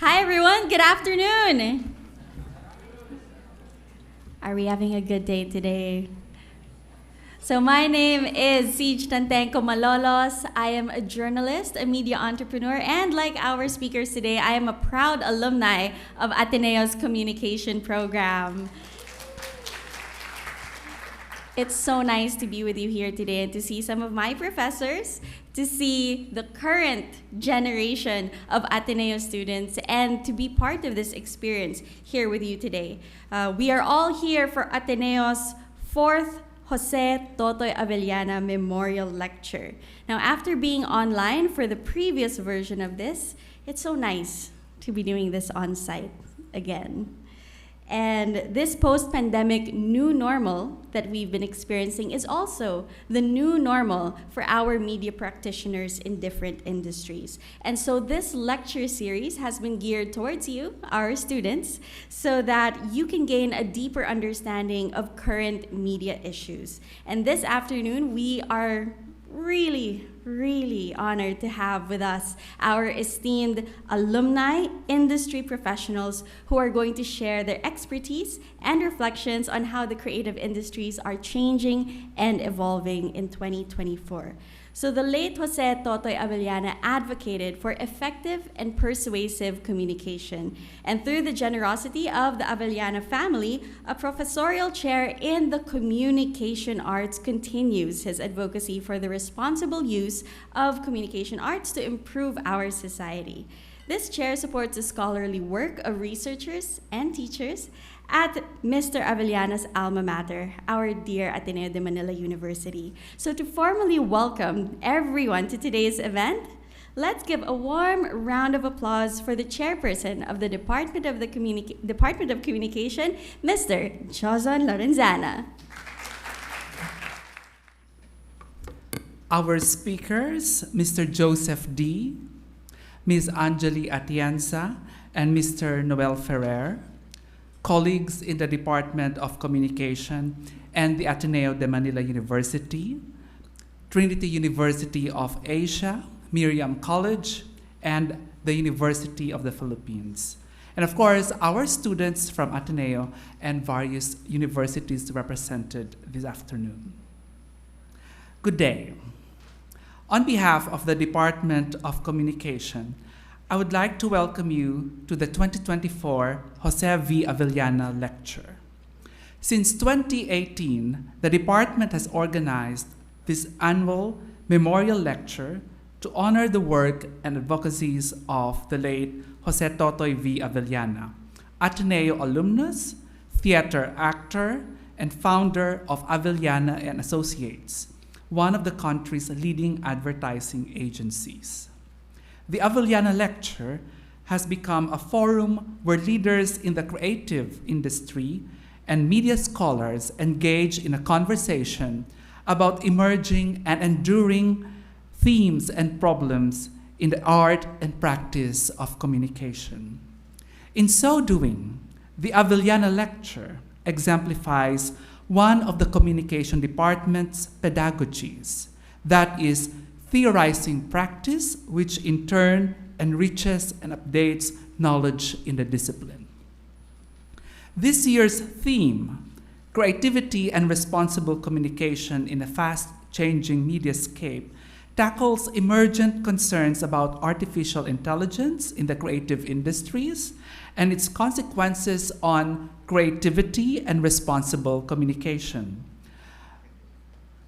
Hi everyone, good afternoon. Are we having a good day today? So my name is Siege Tantenko Malolos. I am a journalist, a media entrepreneur, and like our speakers today, I am a proud alumni of Ateneo's communication program. It's so nice to be with you here today and to see some of my professors, to see the current generation of Ateneo students, and to be part of this experience here with you today. We are all here for Ateneo's 4th Jose Totoy Avellana Memorial Lecture. Now, after being online for the previous version of this, it's so nice to be doing this on site again. And this post-pandemic new normal that we've been experiencing is also the new normal for our media practitioners in different industries. And so this lecture series has been geared towards you, our students, so that you can gain a deeper understanding of current media issues. And this afternoon, we are really honored to have with us our esteemed alumni, industry professionals who are going to share their expertise and reflections on how the creative industries are changing and evolving in 2024. So the late Jose Totoy Avellana advocated for effective and persuasive communication. And through the generosity of the Avellana family, a professorial chair in the communication arts continues his advocacy for the responsible use of communication arts to improve our society. This chair supports the scholarly work of researchers and teachers at Mr. Avellana's alma mater, our dear Ateneo de Manila University. So to formally welcome everyone to today's event, let's give a warm round of applause for the chairperson of the Department of Communication, Mr. Jozon Lorenzana. Our speakers, Mr. Joseph D., Ms. Anjali Atienza, and Mr. Noel Ferrer, colleagues in the Department of Communication and the Ateneo de Manila University, Trinity University of Asia, Miriam College, and the University of the Philippines. And of course, our students from Ateneo and various universities represented this afternoon. Good day. On behalf of the Department of Communication, I would like to welcome you to the 2024 Jose V. Avellana Lecture. Since 2018, the department has organized this annual memorial lecture to honor the work and advocacies of the late Jose Totoy V. Avellana, Ateneo alumnus, theater actor, and founder of Avellana and Associates, one of the country's leading advertising agencies. The Avellana Lecture has become a forum where leaders in the creative industry and media scholars engage in a conversation about emerging and enduring themes and problems in the art and practice of communication. In so doing, the Avellana Lecture exemplifies one of the communication department's pedagogies, that is, theorizing practice, which in turn enriches and updates knowledge in the discipline. This year's theme, Creativity and Responsible Communication in a Fast-Changing Mediascape, tackles emergent concerns about artificial intelligence in the creative industries and its consequences on creativity and responsible communication,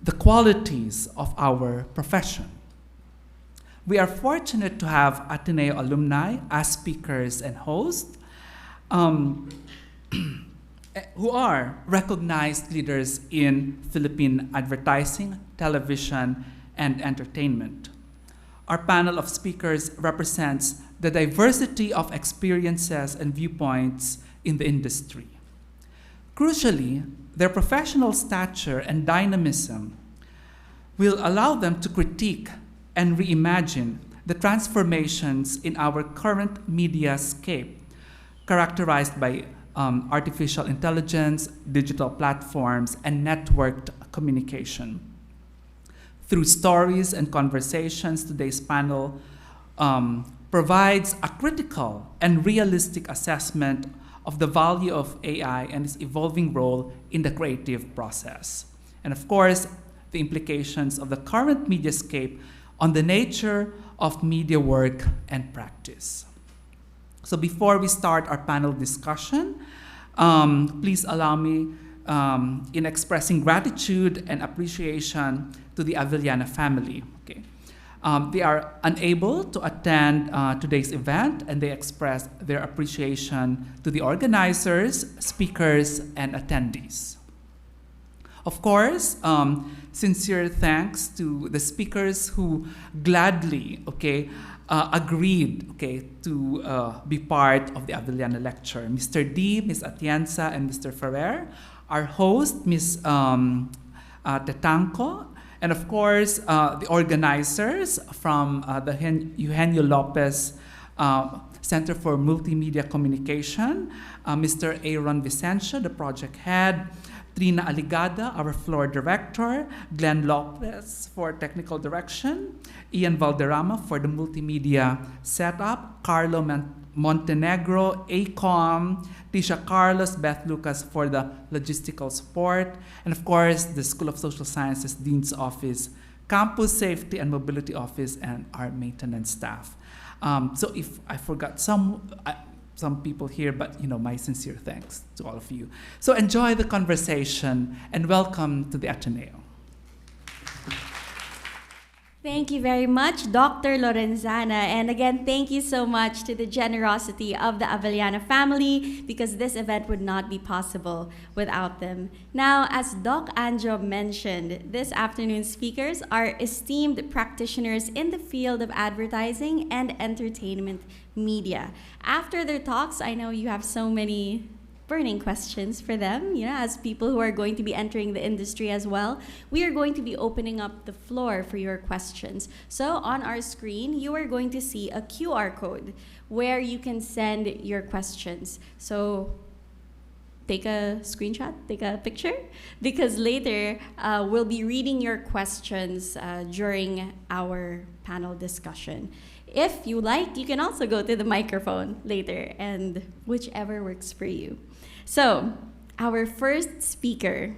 the qualities of our profession. We are fortunate to have Ateneo alumni as speakers and hosts who are recognized leaders in Philippine advertising, television, and entertainment. Our panel of speakers represents the diversity of experiences and viewpoints in the industry. Crucially, their professional stature and dynamism will allow them to critique and reimagine the transformations in our current mediascape, characterized by artificial intelligence, digital platforms, and networked communication. Through stories and conversations, today's panel provides a critical and realistic assessment of the value of AI and its evolving role in the creative process. And of course, the implications of the current mediascape on the nature of media work and practice. So before we start our panel discussion, please allow me in expressing gratitude and appreciation to the Avellana family. Okay. They are unable to attend today's event, and they express their appreciation to the organizers, speakers, and attendees. Of course, sincere thanks to the speakers who gladly, agreed, to be part of the Avellana Lecture. Mr. D, Ms. Atienza, and Mr. Ferrer, our host, Ms. Tetanco, and of course, the organizers from the Eugenio Lopez Center for Multimedia Communication, Mr. Aaron Vicencio, the project head, Trina Aligada, our floor director, Glenn Lopez for technical direction, Ian Valderrama for the multimedia setup, Carlo Montenegro, ACOM, Tisha Carlos, Beth Lucas for the logistical support, and of course, the School of Social Sciences Dean's Office, Campus Safety and Mobility Office, and our maintenance staff. So if I forgot some people here, but my sincere thanks to all of you. So enjoy the conversation and welcome to the Ateneo. Thank you very much, Dr. Lorenzana. And again, thank you so much to the generosity of the Avellana family, because this event would not be possible without them. Now, as Doc Anjo mentioned, this afternoon's speakers are esteemed practitioners in the field of advertising and entertainment media. After their talks, I know you have so many burning questions for them, as people who are going to be entering the industry as well. We are going to be opening up the floor for your questions. So on our screen, you are going to see a QR code where you can send your questions. So take a screenshot, take a picture, because later we'll be reading your questions during our panel discussion. If you like, you can also go to the microphone later, and whichever works for you. So, our first speaker,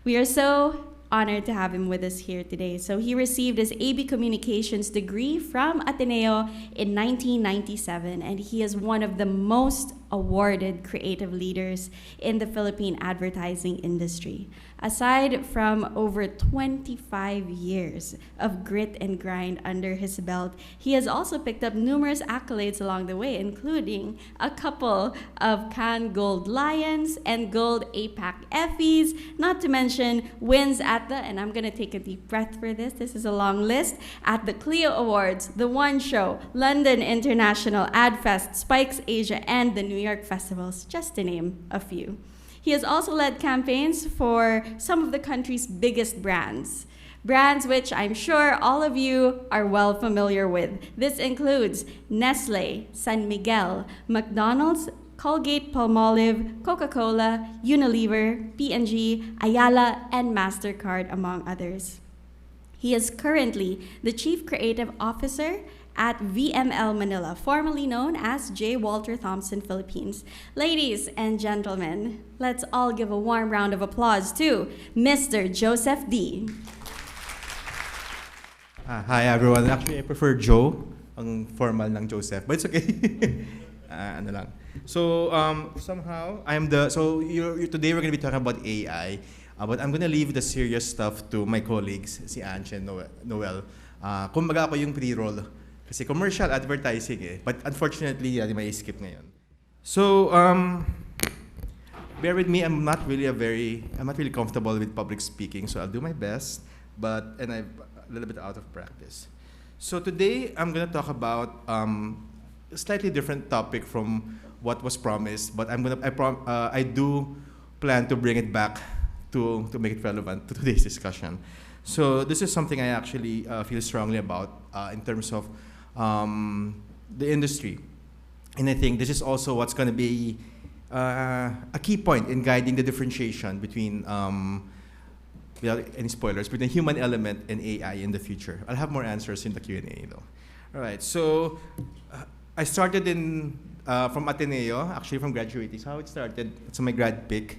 we are so honored to have him with us here today. So he received his AB Communications degree from Ateneo in 1997, and he is one of the most awarded creative leaders in the Philippine advertising industry. Aside from over 25 years of grit and grind under his belt, he has also picked up numerous accolades along the way, including a couple of Cannes Gold Lions and Gold APAC Effies, not to mention wins at the, and I'm gonna take a deep breath for this is a long list, at the Clio Awards, the One Show, London International Ad Fest, Spikes Asia, and the New York Festivals, just to name a few. He has also led campaigns for some of the country's biggest brands which I'm sure all of you are well familiar with. This includes Nestle, San Miguel, McDonald's, Colgate-Palmolive, Coca-Cola, Unilever, P&G, Ayala, and MasterCard, among others. He is currently the Chief Creative Officer at VML Manila, formerly known as J. Walter Thompson Philippines. Ladies and gentlemen, let's all give a warm round of applause to Mr. Joseph D. Hi everyone. Actually, I prefer Joe, ang formal ng Joseph, but it's okay. Ano lang. So somehow today we're going to be talking about AI, but I'm going to leave the serious stuff to my colleagues, si Ange and Noel. Kumbaga ako yung pre-roll. Kasi commercial advertising but unfortunately, may skip ngayon. So, bear with me, I'm not really comfortable with public speaking, so I'll do my best, and I'm a little bit out of practice. So today, I'm gonna talk about a slightly different topic from what was promised, but I do plan to bring it back to make it relevant to today's discussion. So this is something I actually feel strongly about in terms of the industry. And I think this is also what's going to be a key point in guiding the differentiation between, without any spoilers, between the human element and AI in the future. I'll have more answers in the Q&A though. All right, so I started from Ateneo, actually from graduating. So how it started, it's my grad pick.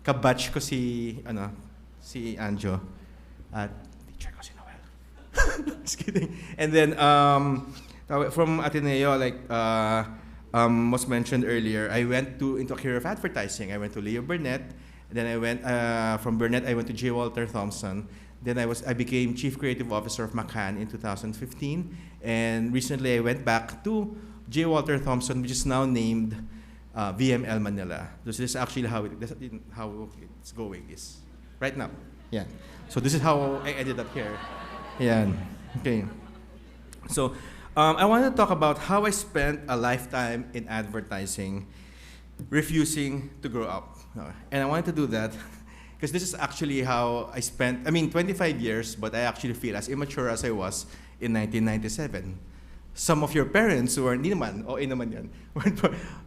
Kabatch ko si Anjo. At teacher ko si Noel. Just kidding. And then from Ateneo, was mentioned earlier, I went into a career of advertising. I went to Leo Burnett. Then I went from Burnett. I went to J. Walter Thompson. Then I became Chief Creative Officer of McCann in 2015. And recently I went back to J. Walter Thompson, which is now named VML Manila. This is actually how it's going right now. Yeah. So this is how I ended up here. Yeah. Okay. So I want to talk about how I spent a lifetime in advertising, refusing to grow up. And I wanted to do that because this is actually how I spent, 25 years, but I actually feel as immature as I was in 1997. Some of your parents who are hindi naman, yan.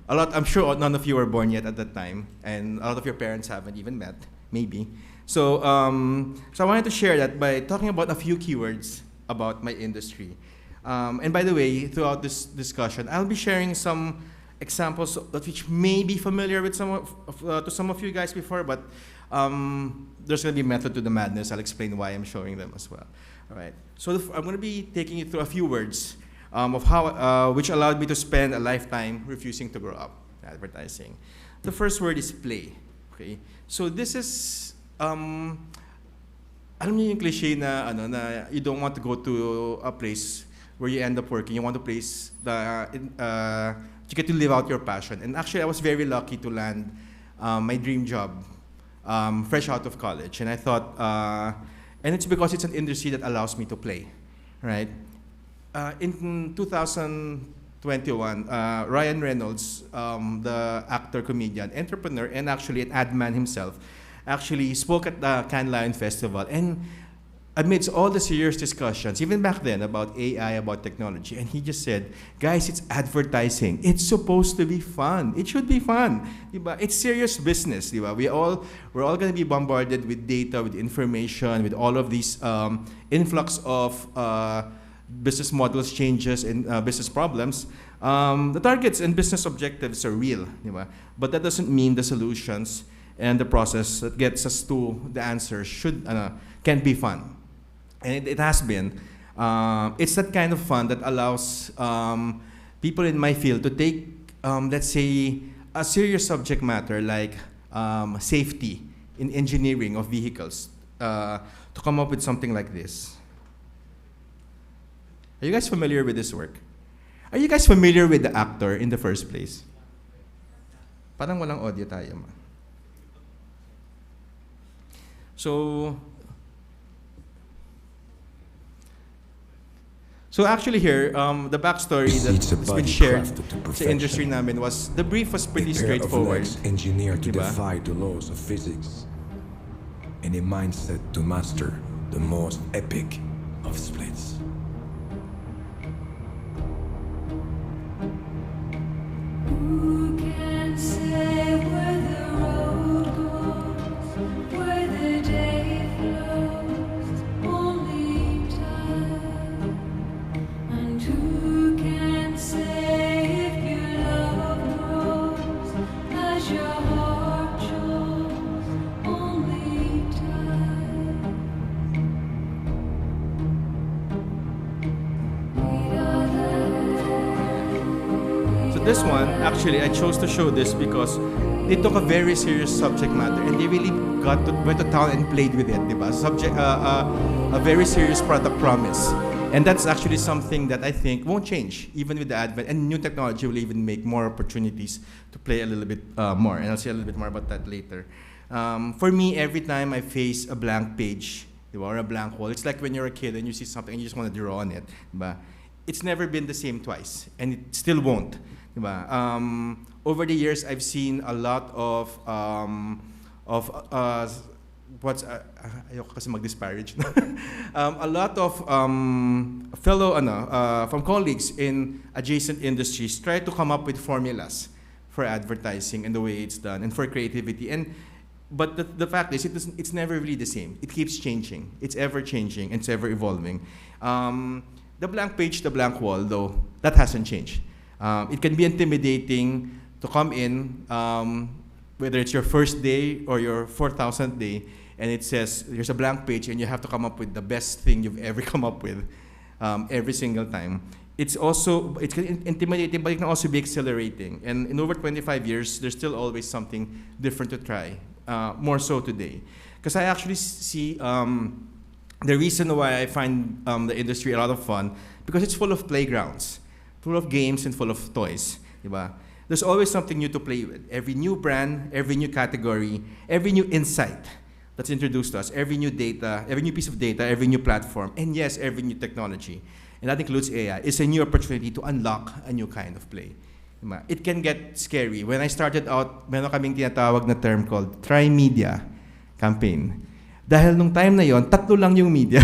I'm sure none of you were born yet at that time, and a lot of your parents haven't even met, maybe. So I wanted to share that by talking about a few keywords about my industry. And by the way, throughout this discussion, I'll be sharing some examples which may be familiar with to some of you guys before, but there's going to be method to the madness. I'll explain why I'm showing them as well. All right. So I'm going to be taking you through a few words of how which allowed me to spend a lifetime refusing to grow up in advertising. The first word is play. Okay. So this is alam niyo yung cliche na you don't want to go to a place where you end up working. You want a place that you get to live out your passion. And actually, I was very lucky to land my dream job fresh out of college. And I thought, and it's because it's an industry that allows me to play, right? In 2021, Ryan Reynolds, the actor, comedian, entrepreneur, and actually an ad man himself, actually spoke at the Cannes Lion Festival. And amidst all the serious discussions, even back then, about AI, about technology, and he just said, guys, it's advertising. It's supposed to be fun. It should be fun. Diba? It's serious business. Diba? We're all going to be bombarded with data, with information, with all of these influx of business models changes and business problems. The targets and business objectives are real. Diba? But that doesn't mean the solutions and the process that gets us to the answer can be fun. And it has been. It's that kind of fun that allows people in my field to take, let's say, a serious subject matter like safety in engineering of vehicles to come up with something like this. Are you guys familiar with this work? Are you guys familiar with the actor in the first place? Parang walang audio tayo, ma. So actually here, the backstory that's been shared sa industry namin was, the brief was pretty straightforward. Engineered to Diba? defy the laws of physics, and a mindset to master the most epic of splits. Who can say where the road goes, where the day flows? Only time. And who can say if your love grows as your heart chose? Only time. This one, actually, I chose to show this because they took a very serious subject matter and they really went to town and played with it, diba? A very serious product promise. And that's actually something that I think won't change, even with the advent, and new technology will even make more opportunities to play a little bit more, and I'll say a little bit more about that later. For me, every time I face a blank page, diba, or a blank wall, it's like when you're a kid and you see something and you just want to draw on it, diba? It's never been the same twice, and it still won't. Diba? Over the years, I've seen a lot of ayoko kasi mag-disparage. A lot of fellow from colleagues in adjacent industries try to come up with formulas for advertising and the way it's done and for creativity. But the fact is, it's never really the same. It keeps changing. It's ever changing and it's ever evolving. The blank page, the blank wall, though, that hasn't changed. It can be intimidating to come in, whether it's your first day or your 4,000th day, and it says there's a blank page and you have to come up with the best thing you've ever come up with every single time. It's intimidating, but it can also be exhilarating. And in over 25 years, there's still always something different to try, more so today. Because I actually see the reason why I find the industry a lot of fun, because it's full of playgrounds, full of games and full of toys. Diba? There's always something new to play with. Every new brand, every new category, every new insight that's introduced to us, every new data, every new piece of data, every new platform, and yes, every new technology. And that includes AI. It's a new opportunity to unlock a new kind of play. Diba? It can get scary. When I started out, meron kaming tinatawag na term called tri-media campaign. Dahil nung time na yon, 3 lang yung media.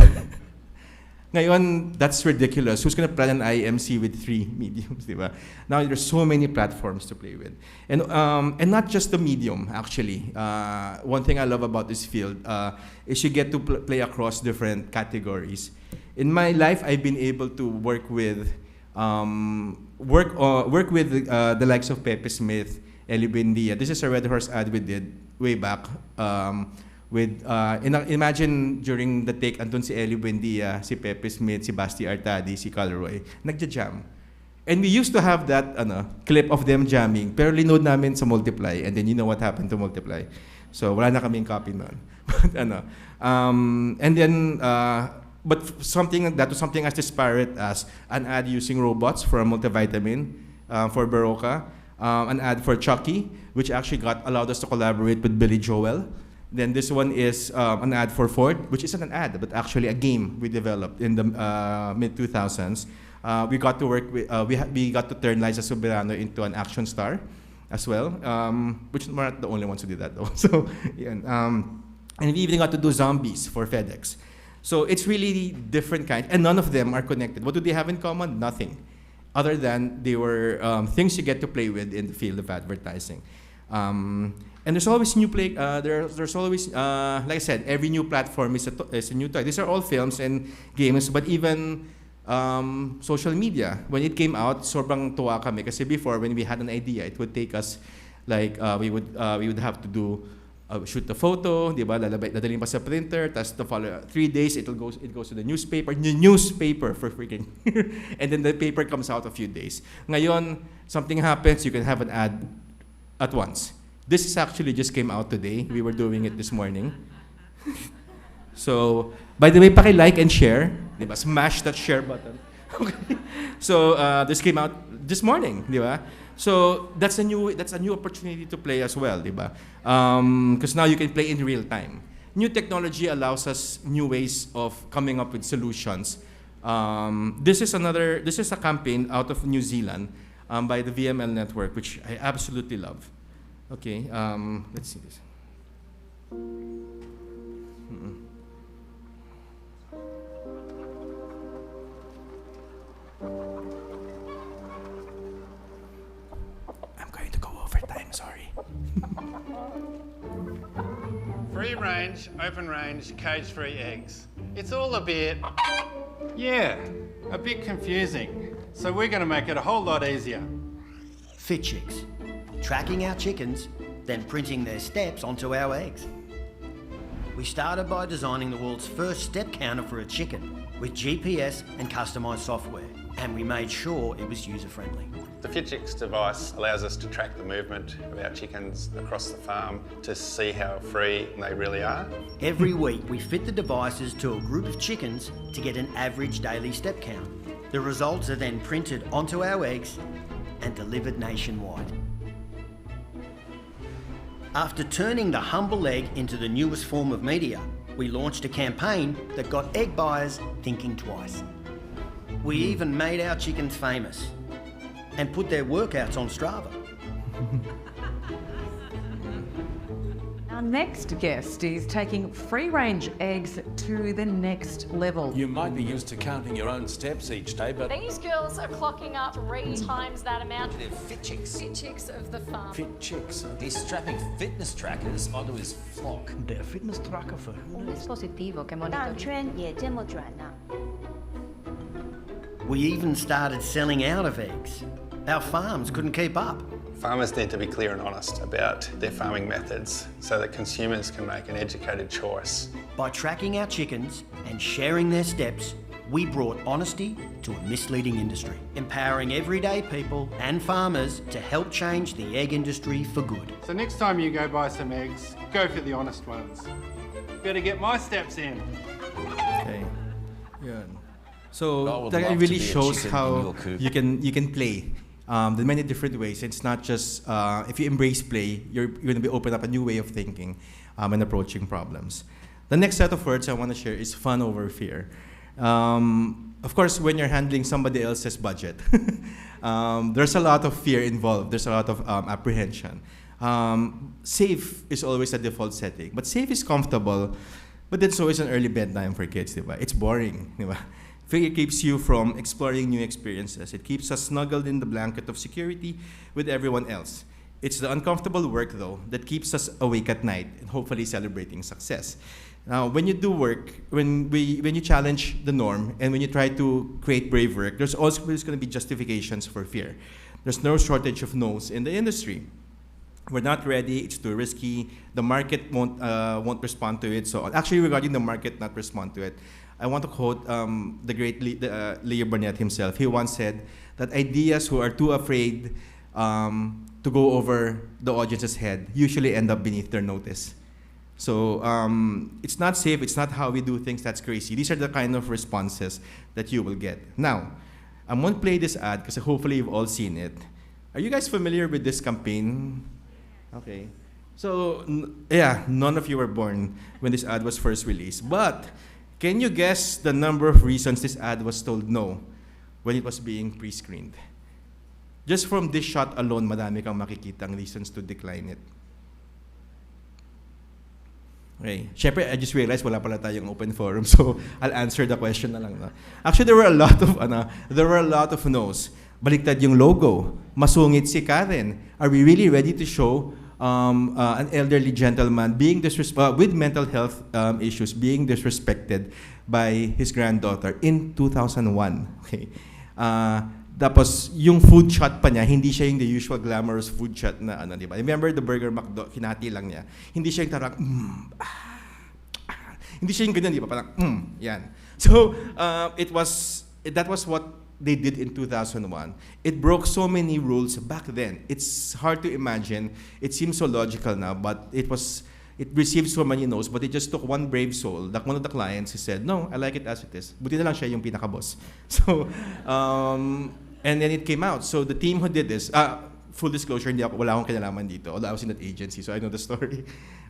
Ngayon, that's ridiculous. Who's gonna plan an IMC with 3 mediums, diba? Now there's so many platforms to play with. And not just the medium, actually. One thing I love about this field is you get to play across different categories. In my life, I've been able to work with the likes of Pepe Smith, Ellie Buendia. This is a Red Horse ad we did way back. Imagine during the take, andun si Ellie Buendia, si Pepe Smith, si Basti Artadi, si Calroy, nagja-jam. And we used to have that clip of them jamming, pero linode namin sa Multiply, and then you know what happened to Multiply. So wala na kaming copy nun. But something as disparate as an ad using robots for a multivitamin for Baroka, an ad for Chucky, which actually allowed us to collaborate with Billy Joel. Then this one is an ad for Ford, which isn't an ad, but actually a game we developed in the mid-2000s. We got to work with, we got to turn Liza Soberano into an action star as well, which we're not the only ones who did that though. So, yeah, and we even got to do zombies for FedEx. So it's really different kind, and none of them are connected. What do they have in common? Nothing, other than they were things you get to play with in the field of advertising. And there's always new play. There's always, like I said, every new platform is a new toy. These are all films and games, but even social media. When it came out, sobrang tuwa kami kasi before, when we had an idea, it would take us like we would have to do shoot the photo, di ba? Dadalhin pa sa printer, tas the follow 3 days it goes to the newspaper for freaking, and then the paper comes out a few days. Ngayon, something happens, you can have an ad at once. This is actually just came out today. We were doing it this morning. So, by the way, paki-like and share. Di ba? Smash that share button. Okay. So, this came out this morning, di ba? So, that's a new opportunity to play as well, di ba? Because now you can play in real time. New technology allows us new ways of coming up with solutions. This is a campaign out of New Zealand by the VML network, which I absolutely love. Okay, let's see this. I'm going to go over time, sorry. Free range, open range, cage-free eggs. It's all a bit confusing. So we're going to make it a whole lot easier. Fit chicks. Tracking our chickens, then printing their steps onto our eggs. We started by designing the world's first step counter for a chicken with GPS and customised software, and we made sure it was user-friendly. The FitChicks device allows us to track the movement of our chickens across the farm to see how free they really are. Every week we fit the devices to a group of chickens to get an average daily step count. The results are then printed onto our eggs and delivered nationwide. After turning the humble egg into the newest form of media, we launched a campaign that got egg buyers thinking twice. We even made our chickens famous and put their workouts on Strava. Our next guest is taking free-range eggs to the next level. You might be used to counting your own steps each day, but These girls are clocking up 3 times that amount. They're fit chicks. Fit chicks of the farm. fit chicks. He's strapping fitness trackers onto his flock. Their fitness tracker for Un dispositivo che monitora. We even started selling out of eggs. Our farms couldn't keep up. Farmers need to be clear and honest about their farming methods so that consumers can make an educated choice. By tracking our chickens and sharing their steps, we brought honesty to a misleading industry, empowering everyday people and farmers to help change the egg industry for good. So next time you go buy some eggs, go for the honest ones. Better get my steps in. Okay. Yun. I So would that love to really be a shows chicken in how your coop. you can play the many different ways. It's not just if you embrace play, you're going to be open up a new way of thinking and approaching problems. The next set of words I want to share is fun over fear. Of course, when you're handling somebody else's budget, there's a lot of fear involved. There's a lot of apprehension. Safe is always a default setting, but safe is comfortable, but that's always an early bedtime for kids, diba? It's boring, diba? Fear keeps you from exploring new experiences. It keeps us snuggled in the blanket of security with everyone else. It's the uncomfortable work, though, that keeps us awake at night and hopefully celebrating success. Now, when you do work, when you challenge the norm and when you try to create brave work, there's going to be justifications for fear. There's no shortage of no's in the industry. We're not ready. It's too risky. The market won't respond to it. So, actually, regarding the market not respond to it, I want to quote the great Leo Burnett himself. He once said that ideas who are too afraid to go over the audience's head usually end up beneath their notice. So it's not safe, it's not how we do things that's crazy. These are the kind of responses that you will get. Now, I'm going to play this ad because hopefully you've all seen it. Are you guys familiar with this campaign? Okay. So, yeah, none of you were born when this ad was first released. But can you guess the number of reasons this ad was told no when it was being pre-screened? Just from this shot alone, madami kang makikitang reasons to decline it. Okay. Syempre, I just realized wala pala tayong open forum, so I'll answer the question na lang. No? Actually, there were a lot of no's. Baliktad yung logo. Masungit si Karen. Are we really ready to show an elderly gentleman being with mental health issues being disrespected by his granddaughter in 2001? Okay. Tapos, yung food shot pa niya, hindi siya yung the usual glamorous food shot na ano, di ba? Remember the Burger McDo, hinati lang niya. Hindi siya yung tarang, hindi siya yung ganyan, di ba? Parang, yan. So, that was what they did in 2001. It broke so many rules back then. It's hard to imagine. It seems so logical now, but it received so many no's, but it just took one brave soul. One of the clients, he said, no, I like it as it is. Buti na lang siya yung pinaka-boss. So, and then it came out. So the team who did this, full disclosure, wala akong kinalaman dito, although I was in that agency, so I know the story.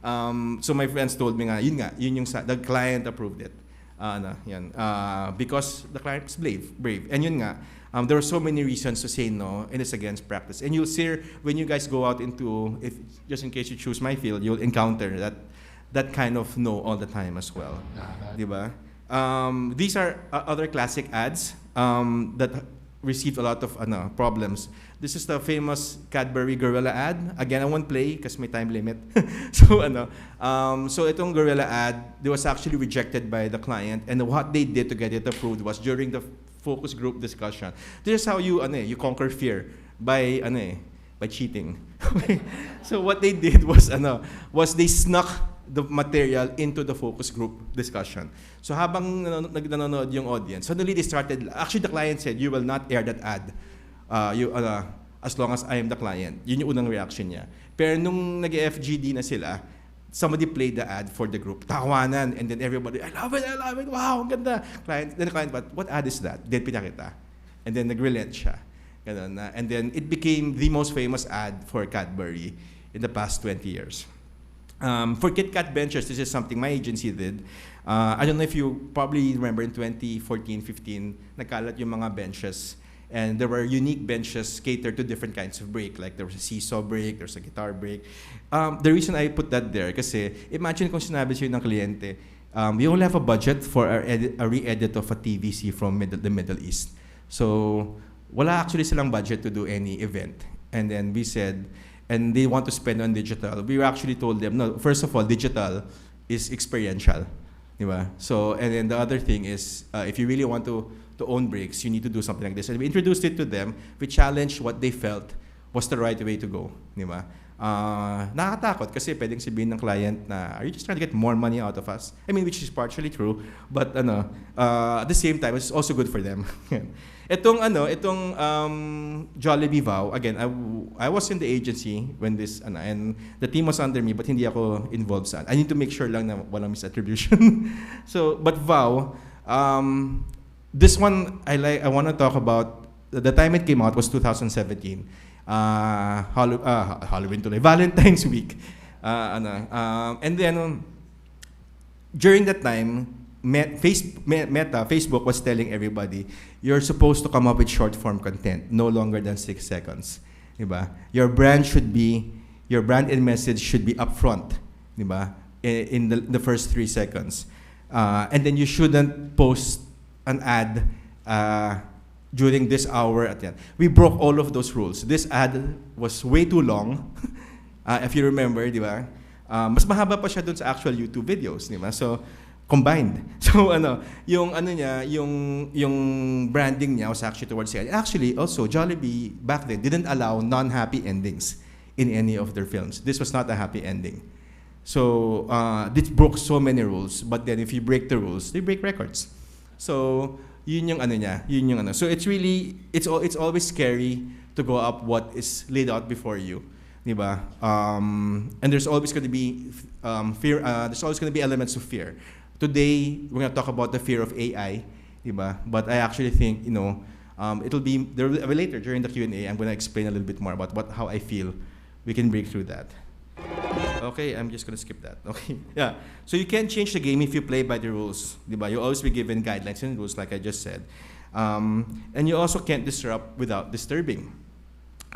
So my friends told me yun yung the client approved it. Because the client was brave. And yun nga, there are so many reasons to say no, and it's against practice. And you'll see when you guys go out into, just in case you choose my field, you'll encounter that kind of no all the time as well. Diba? These are other classic ads that received a lot of problems. This is the famous Cadbury Gorilla ad. Again, I won't play because may time limit. So itong Gorilla ad, it was actually rejected by the client, and what they did to get it approved was during the focus group discussion. This is how you conquer fear by cheating. So what they did was they snuck the material into the focus group discussion. So habang nanonood yung audience, suddenly they started, actually the client said, you will not air that ad as long as I am the client. Yun yung unang reaction niya. Pero nung nag-FGD na sila, somebody played the ad for the group. Tawanan, and then everybody, I love it, wow, ang ganda. Then the client, but what ad is that? Then pinakita. And then nag-relent siya. Ganun na. And then it became the most famous ad for Cadbury in the past 20 years. For KitKat benches, this is something my agency did. I don't know if you probably remember in 2014-15, nagkalat yung mga benches. And there were unique benches catered to different kinds of break. Like there was a seesaw break, there's a guitar break. The reason I put that there, kasi imagine kung sinabi sa'yo ng kliyente, we only have a budget for a re-edit of a TVC from the Middle East. So wala actually silang budget to do any event. And then we said, and they want to spend on digital. We actually told them, no, first of all, digital is experiential. Diba? So, and then the other thing is, if you really want to own breaks, you need to do something like this. And we introduced it to them. We challenged what they felt was the right way to go. Diba? Nakakatakot kasi pwedeng sabihin ng client na, are you just trying to get more money out of us? I mean, which is partially true, but at the same time, it's also good for them. Itong Jollibee Vow, again, I was in the agency when this, and the team was under me, but hindi ako involved sa. I need to make sure lang na walang misattribution. So, but Vow, this one, I want to talk about, the time it came out was 2017. Halloween today, Valentine's Week. And then, during that time, Facebook was telling everybody, you're supposed to come up with short form content, no longer than 6 seconds. Diba? Your brand and message should be upfront, diba? In the first 3 seconds. And then you shouldn't post an ad during this hour at the end. We broke all of those rules. This ad was way too long, if you remember, diba? Mas mahaba pa siya dun sa actual YouTube videos, diba? So, combined. So yung branding niya was actually towards the end. Actually, also Jollibee back then didn't allow non-happy endings in any of their films. This was not a happy ending. So this broke so many rules. But then if you break the rules, they break records. So yun yung niya. So it's really it's always scary to go up what is laid out before you. Diba? And there's always going to be fear. There's always going to be elements of fear. Today, we're going to talk about the fear of AI, diba? But I actually think, it'll be later during the Q&A. I'm going to explain a little bit more about how I feel we can break through that. Okay, I'm just going to skip that. Okay, yeah. So you can't change the game if you play by the rules, diba? You'll always be given guidelines and rules, like I just said, and you also can't disrupt without disturbing.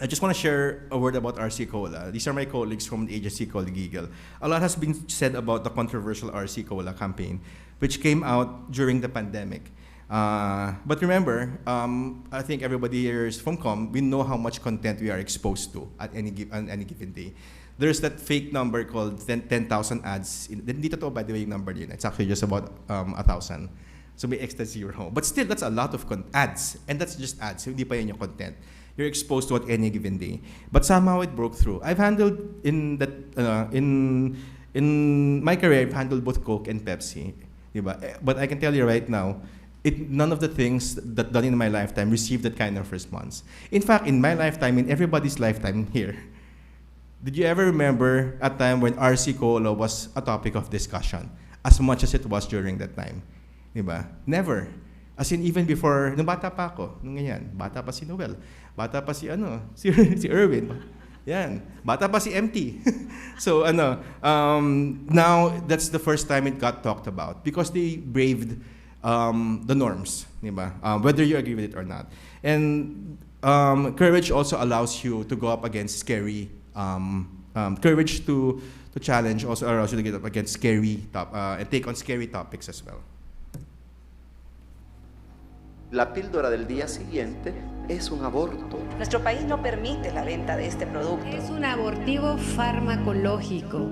I just want to share a word about RC Cola. These are my colleagues from the agency called Giggle. A lot has been said about the controversial RC Cola campaign, which came out during the pandemic. But remember, I think everybody here is from Com. We know how much content we are exposed to at any given day. There's that fake number called 10,000 ads. Hindi totoo, by the way, yung number yun. It's actually just about 1,000. So may extra zero. But still, that's a lot of ads. And that's just ads. Hindi pa yun yung content. You're exposed to at any given day. But somehow it broke through. I've handled in my career, I've handled both Coke and Pepsi. Diba? But I can tell you right now, none of the things that done in my lifetime received that kind of response. In fact, in my lifetime, in everybody's lifetime here, did you ever remember a time when RC Cola was a topic of discussion as much as it was during that time? Diba? Never. As in, even before, nung bata pa ako, nung ganyan, bata pa si Noel, bata pa si Erwin, yan, bata pa si MT. So, now, that's the first time it got talked about because they braved the norms, diba? Whether you agree with it or not. And courage also allows you to go up against scary, courage to challenge also allows you to get up against scary, and take on scary topics as well. La píldora del día siguiente es un aborto. Nuestro país no permite la venta de este producto. Es un abortivo farmacológico.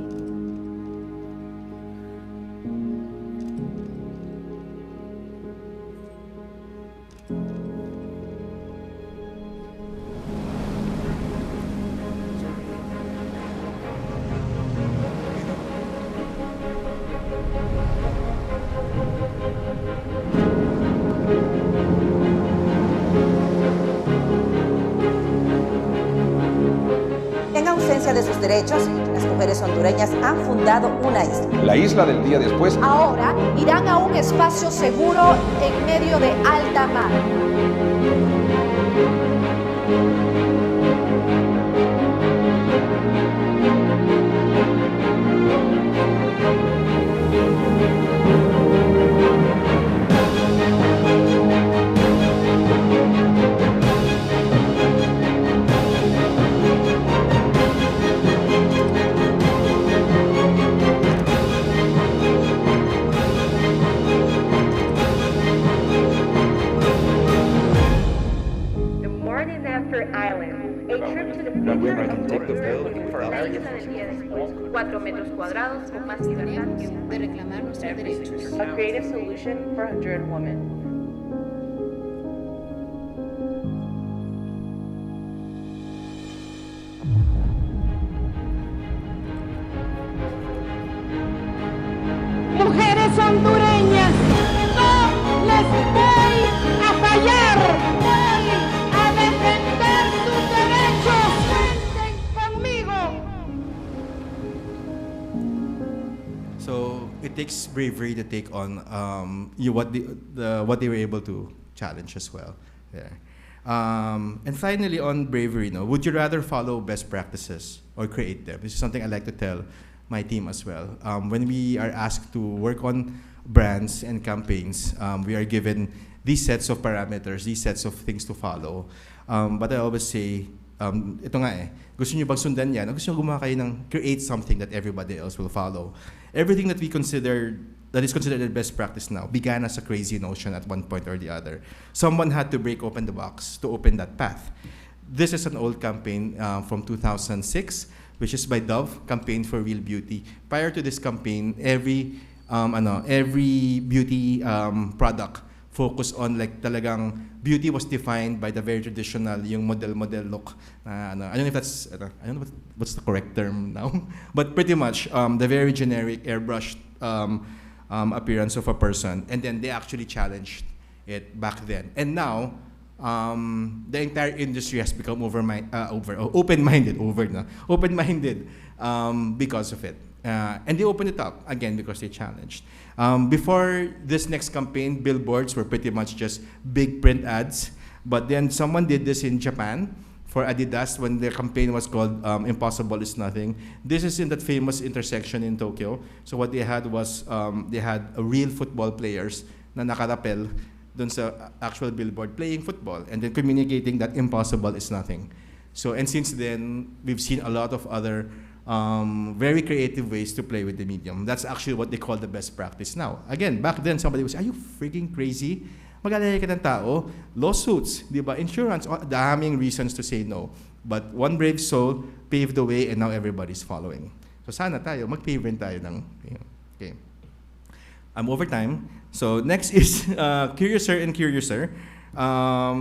De sus derechos, las mujeres hondureñas han fundado una isla. La isla del día después. Ahora irán a un espacio seguro en medio de alta mar. Island trip to the That way I future can of take the pill tourism without- la isla del día después, 4 metros cuadrados con más libertad que de reclamar nuestros derechos. A creative solution for Honduran women. Mujeres hondureñas, no les voy a fallar. Voy a defender sus derechos. Cuenten conmigo. So it takes bravery to take on what they were able to challenge as well. There. And finally, on bravery, would you rather follow best practices or create them? This is something I like to tell my team as well. When we are asked to work on brands and campaigns, we are given these sets of parameters, these sets of things to follow. But I always say, ito nga gusto nyo bang sundan yan? O gusto nyo gumawa kayo ng create something that everybody else will follow? Everything that is considered the best practice now began as a crazy notion at one point or the other. Someone had to break open the box to open that path. This is an old campaign from 2006, which is by Dove, Campaign for Real Beauty. Prior to this campaign, every beauty product focused on talagang beauty was defined by the very traditional, yung model look. I don't know if that's, I don't know what's the correct term now, but pretty much the very generic airbrushed appearance of a person. And then they actually challenged it back then. And now, the entire industry has become open-minded because of it. And they opened it up, again, because they challenged. Before this next campaign, billboards were pretty much just big print ads. But then someone did this in Japan for Adidas when their campaign was called Impossible is Nothing. This is in that famous intersection in Tokyo. So what they had was, they had real football players na nakarapel dun sa actual billboard playing football and then communicating that impossible is nothing. So, and since then, we've seen a lot of other very creative ways to play with the medium. That's actually what they call the best practice now. Again, back then, somebody was, are you freaking crazy? Mag-alala ka ng tao, lawsuits, di ba? Insurance, daming reasons to say no. But one brave soul paved the way and now everybody's following. So sana tayo, mag-pave rin tayo ng, okay. I'm over time. So next is Curiouser and Curiouser. I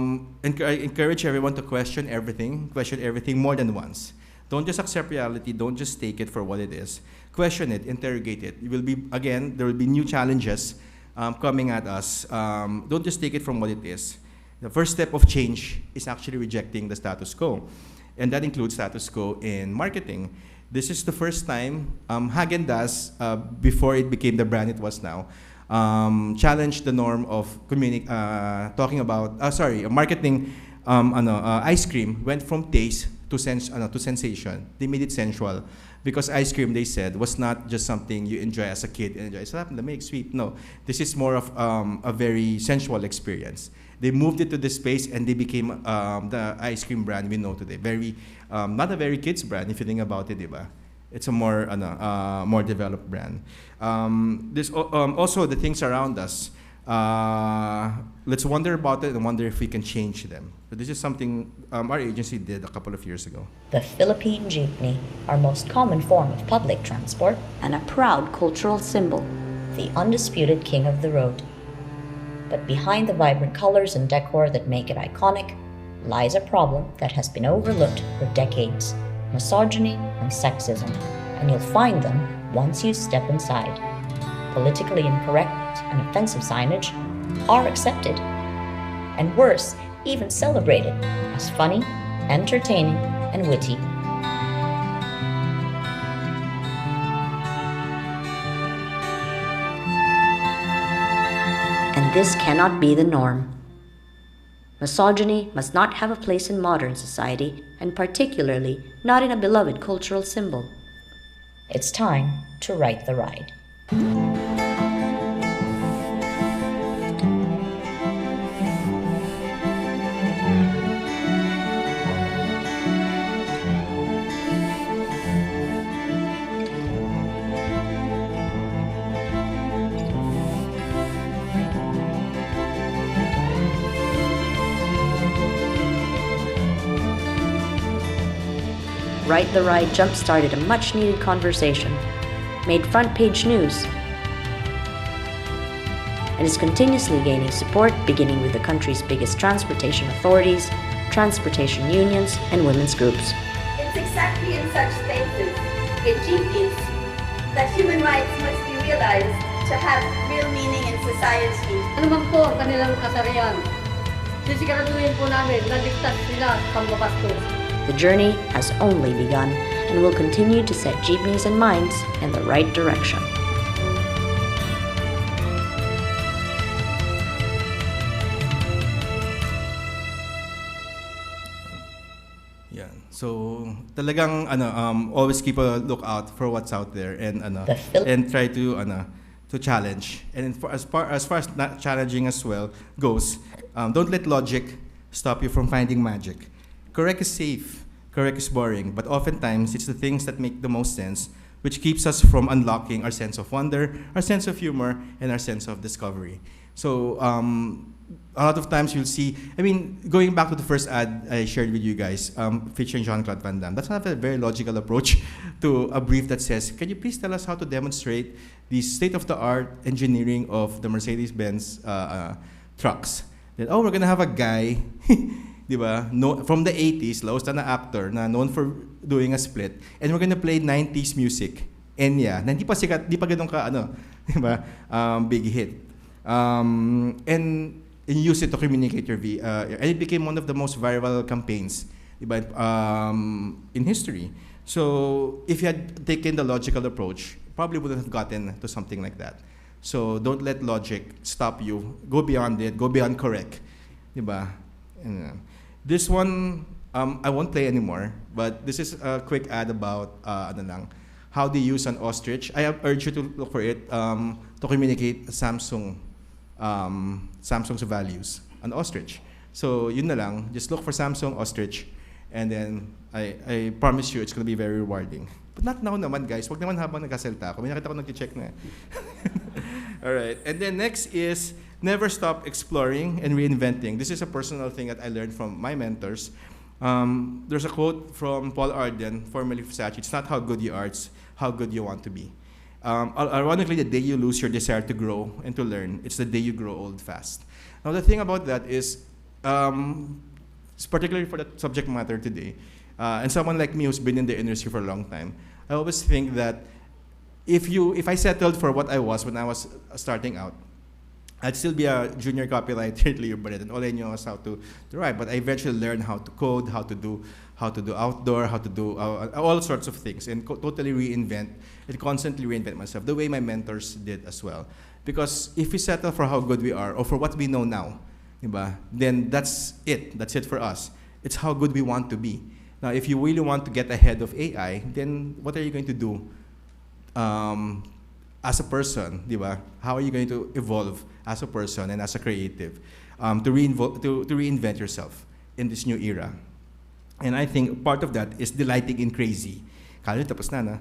encourage everyone to question everything more than once. Don't just accept reality, don't just take it for what it is. Question it, interrogate it. There will be new challenges coming at us. Don't just take it from what it is. The first step of change is actually rejecting the status quo. And that includes status quo in marketing. This is the first time Häagen-Dazs, before it became the brand it was now, challenged the norm of marketing ice cream went from taste to sensation. They made it sensual. Because ice cream, they said, was not just something you enjoy as a kid. Enjoy, sarap, lamig, sweet. No, this is more of a very sensual experience. They moved it to this space and they became the ice cream brand we know today. Not a very kids brand, if you think about it, diba? It's a more developed brand. This also the things around us. Let's wonder about it and wonder if we can change them. So this is something our agency did a couple of years ago. The Philippine jeepney, our most common form of public transport, and a proud cultural symbol, the undisputed king of the road. But behind the vibrant colors and decor that make it iconic lies a problem that has been overlooked for decades: misogyny and sexism, and you'll find them once you step inside. Politically incorrect and offensive signage are accepted, and worse, even celebrated as funny, entertaining, and witty. And this cannot be the norm. Misogyny must not have a place in modern society, and particularly not in a beloved cultural symbol. It's time to right the ride. Ride the Ride jump-started a much-needed conversation, made front-page news, and is continuously gaining support, beginning with the country's biggest transportation authorities, transportation unions, and women's groups. It's exactly in such spaces, in jeepneys, that human rights must be realized to have real meaning in society. Ano man po ang kanilang kasarian? Sisiguraduhin po namin na ligtas sila sa pambabastos. The journey has only begun and will continue to set jeepneys and minds in the right direction. Yeah. So talagang always keep a lookout for what's out there and and try to challenge. And as far as not challenging as well goes, don't let logic stop you from finding magic. Correct is safe, correct is boring, but oftentimes it's the things that make the most sense which keeps us from unlocking our sense of wonder, our sense of humor, and our sense of discovery. So a lot of times you'll see, going back to the first ad I shared with you guys, featuring Jean-Claude Van Damme, that's not a very logical approach to a brief that says, can you please tell us how to demonstrate the state-of-the-art engineering of the Mercedes-Benz trucks? Then, we're gonna have a guy, di ba, from the 80s, laos na actor, na known for doing a split, and we're gonna play 90s music, Enya, na hindi pa sikat, di pa ganun ka, di ba, big hit. And use it to communicate your and it became one of the most viral campaigns, diba, in history. So if you had taken the logical approach, probably wouldn't have gotten to something like that. So don't let logic stop you. Go beyond it. Go beyond correct, diba? And, this one I won't play anymore, but this is a quick ad about how they use an ostrich. I urge you to look for it to communicate Samsung's values, an ostrich. So yun na lang, just look for Samsung ostrich, and then I promise you it's gonna be very rewarding. But not now naman, guys. Wag naman habang nagkasalta ako. May nakita ko nag-check na. All right, and then next is never stop exploring and reinventing. This is a personal thing that I learned from my mentors. There's a quote from Paul Arden, formerly Versace. It's not how good you are, it's how good you want to be. Ironically, the day you lose your desire to grow and to learn, it's the day you grow old fast. Now, the thing about that is, particularly for the subject matter today, and someone like me who's been in the industry for a long time, I always think that if I settled for what I was when I was starting out, I'd still be a junior copywriter at Leo Barret, and all I knew was how to write. But I eventually learned how to code, how to do outdoor, how to do all sorts of things, and totally constantly reinvent myself, the way my mentors did as well. Because if we settle for how good we are, or for what we know now, diba, then that's it. That's it for us. It's how good we want to be. Now, if you really want to get ahead of AI, then what are you going to do as a person, diba? How are you going to evolve as a person and as a creative to reinvent yourself in this new era? And I think part of that is delighting in crazy. Kala nyo, tapos na.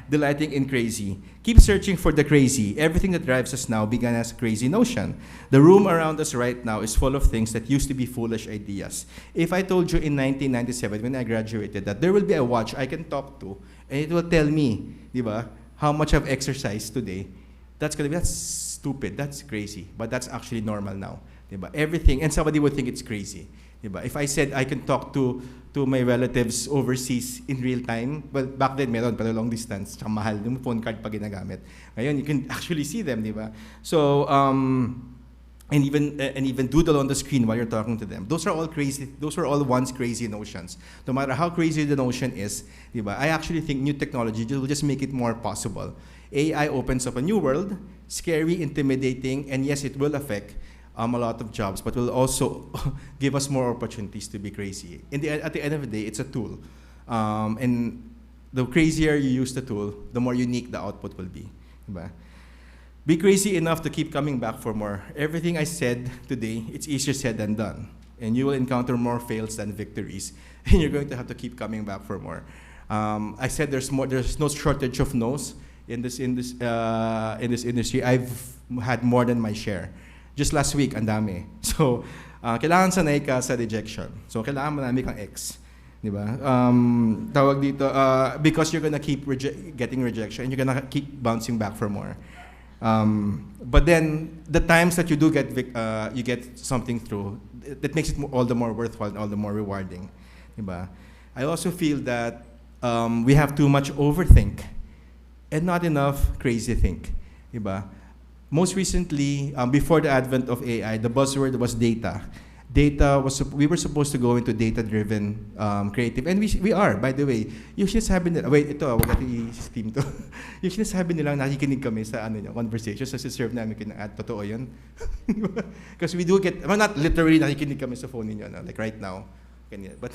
Delighting in crazy. Keep searching for the crazy. Everything that drives us now began as a crazy notion. The room around us right now is full of things that used to be foolish ideas. If I told you in 1997, when I graduated, that there will be a watch I can talk to, and it will tell me, diba, how much I've exercised today, that's stupid, that's crazy. But that's actually normal now. Diba? Everything, and somebody would think it's crazy. Diba? If I said I can talk to my relatives overseas in real time, well, back then meron, pero long distance, tsaka mahal, yung phone card pa ginagamit. Ngayon, you can actually see them, diba? So, and even doodle on the screen while you're talking to them. Those are all crazy. Those were all once crazy notions. No matter how crazy the notion is, diba? I actually think new technology will just make it more possible. AI opens up a new world, scary, intimidating, and yes, it will affect a lot of jobs, but will also give us more opportunities to be crazy. At the end of the day, it's a tool. And the crazier you use the tool, the more unique the output will be. Diba? Be crazy enough to keep coming back for more. Everything I said today, it's easier said than done. And you will encounter more fails than victories. And you're going to have to keep coming back for more. I said there's no shortage of no's in this industry. I've had more than my share. Just last week, ang dami. So, kailangan sanay ka sa rejection. So, kailangan marami kang X. Di ba? Tawag dito, because you're gonna keep getting rejection, you're gonna keep bouncing back for more. But then the times that you do get you get something through, that makes it all the more worthwhile and all the more rewarding. Diba? I also feel that we have too much overthink and not enough crazy think. Diba? Most recently, before the advent of AI, the buzzword was data. We were supposed to go into data-driven creative, and we are, by the way. Usually sabi nila, wait, ito, wag natin i-steam to. Usually sabi nilang nakikinig kami sa conversation, sa serve namin at totoo yun. Because we do get, well, not literally nakikinig kami sa phone ninyo, like right now. But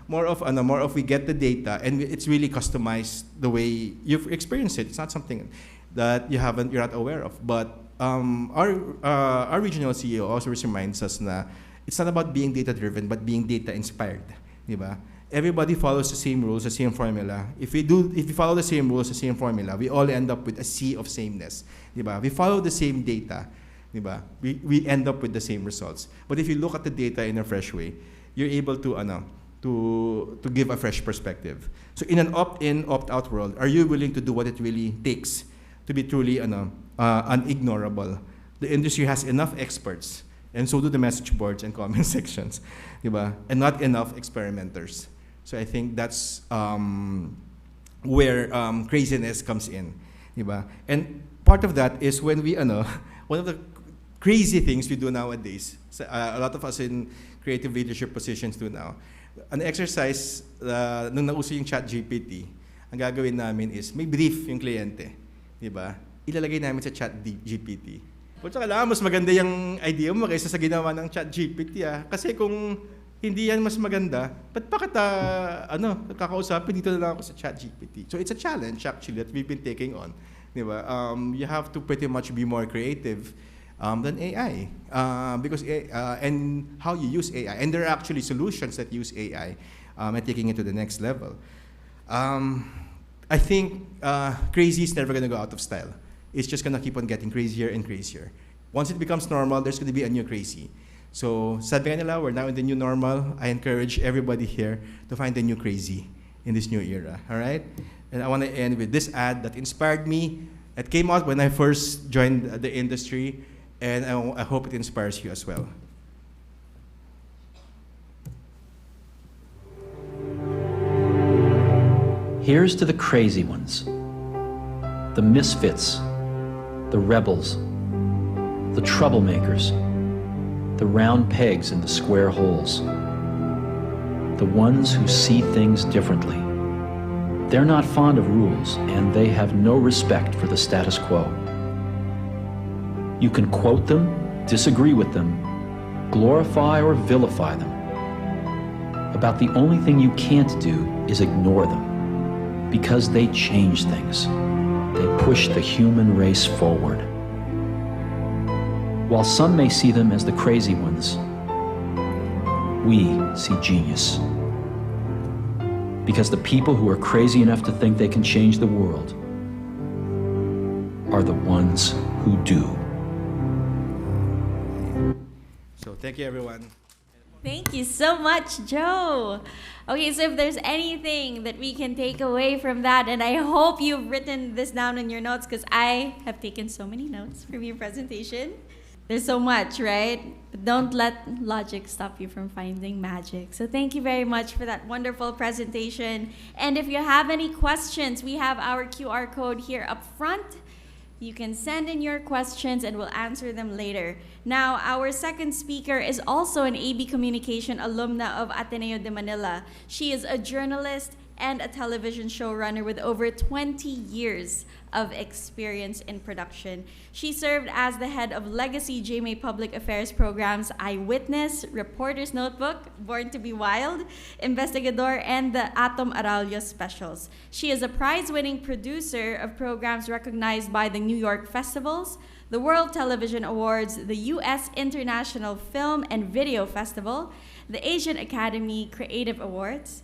more of we get the data, and it's really customized the way you've experienced it. It's not something that you're not aware of. But our regional CEO also reminds us na it's not about being data-driven, but being data-inspired. Diba? Everybody follows the same rules, the same formula. If we follow the same rules, the same formula, we all end up with a sea of sameness. Diba? We follow the same data. Diba? We end up with the same results. But if you look at the data in a fresh way, you're able to give a fresh perspective. So in an opt-in, opt-out world, are you willing to do what it really takes to be truly unignorable? The industry has enough experts, and so do the message boards and comment sections, diba? And not enough experimenters. So I think that's where craziness comes in, diba? And part of that is when we, one of the crazy things we do nowadays, a lot of us in creative leadership positions do now, an exercise, nung nauso yung ChatGPT, ang gagawin namin is, may brief yung kliyente, diba? Ilalagay namin sa ChatGPT. Kung kailangan mas maganda yung idea mo kaysa sa ginawa ng ChatGPT, kasi kung hindi yan mas maganda, ba't pa kita, kakausapin, dito na lang ako sa ChatGPT. So it's a challenge actually that we've been taking on. Diba? You have to pretty much be more creative than AI, because and how you use AI. And there are actually solutions that use AI and taking it to the next level. I think crazy is never going to go out of style. It's just going to keep on getting crazier and crazier. Once it becomes normal, there's going to be a new crazy. So, sabi nga nila, we're now in the new normal. I encourage everybody here to find the new crazy in this new era, all right? And I want to end with this ad that inspired me. It came out when I first joined the industry, and I hope it inspires you as well. Here's to the crazy ones, the misfits, the rebels, the troublemakers, the round pegs in the square holes, the ones who see things differently. They're not fond of rules, and they have no respect for the status quo. You can quote them, disagree with them, glorify or vilify them. About the only thing you can't do is ignore them, because they change things. They push the human race forward. While some may see them as the crazy ones, we see genius. Because the people who are crazy enough to think they can change the world are the ones who do. So thank you, everyone. Thank you so much, Joe. Okay, so if there's anything that we can take away from that, and I hope you've written this down in your notes, because I have taken so many notes from your presentation. There's so much, right? But don't let logic stop you from finding magic. So thank you very much for that wonderful presentation. And if you have any questions, we have our QR code here up front. You can send in your questions and we'll answer them later. Now, our second speaker is also an AB Communication alumna of Ateneo de Manila. She is a journalist and a television showrunner with over 20 years of experience in production. She served as the head of Legacy GMA Public Affairs programs Eyewitness, Reporter's Notebook, Born to be Wild, Investigador, and the Atom Aralio specials. She is a prize-winning producer of programs recognized by the New York Festivals, the World Television Awards, the U.S. International Film and Video Festival, the Asian Academy Creative Awards,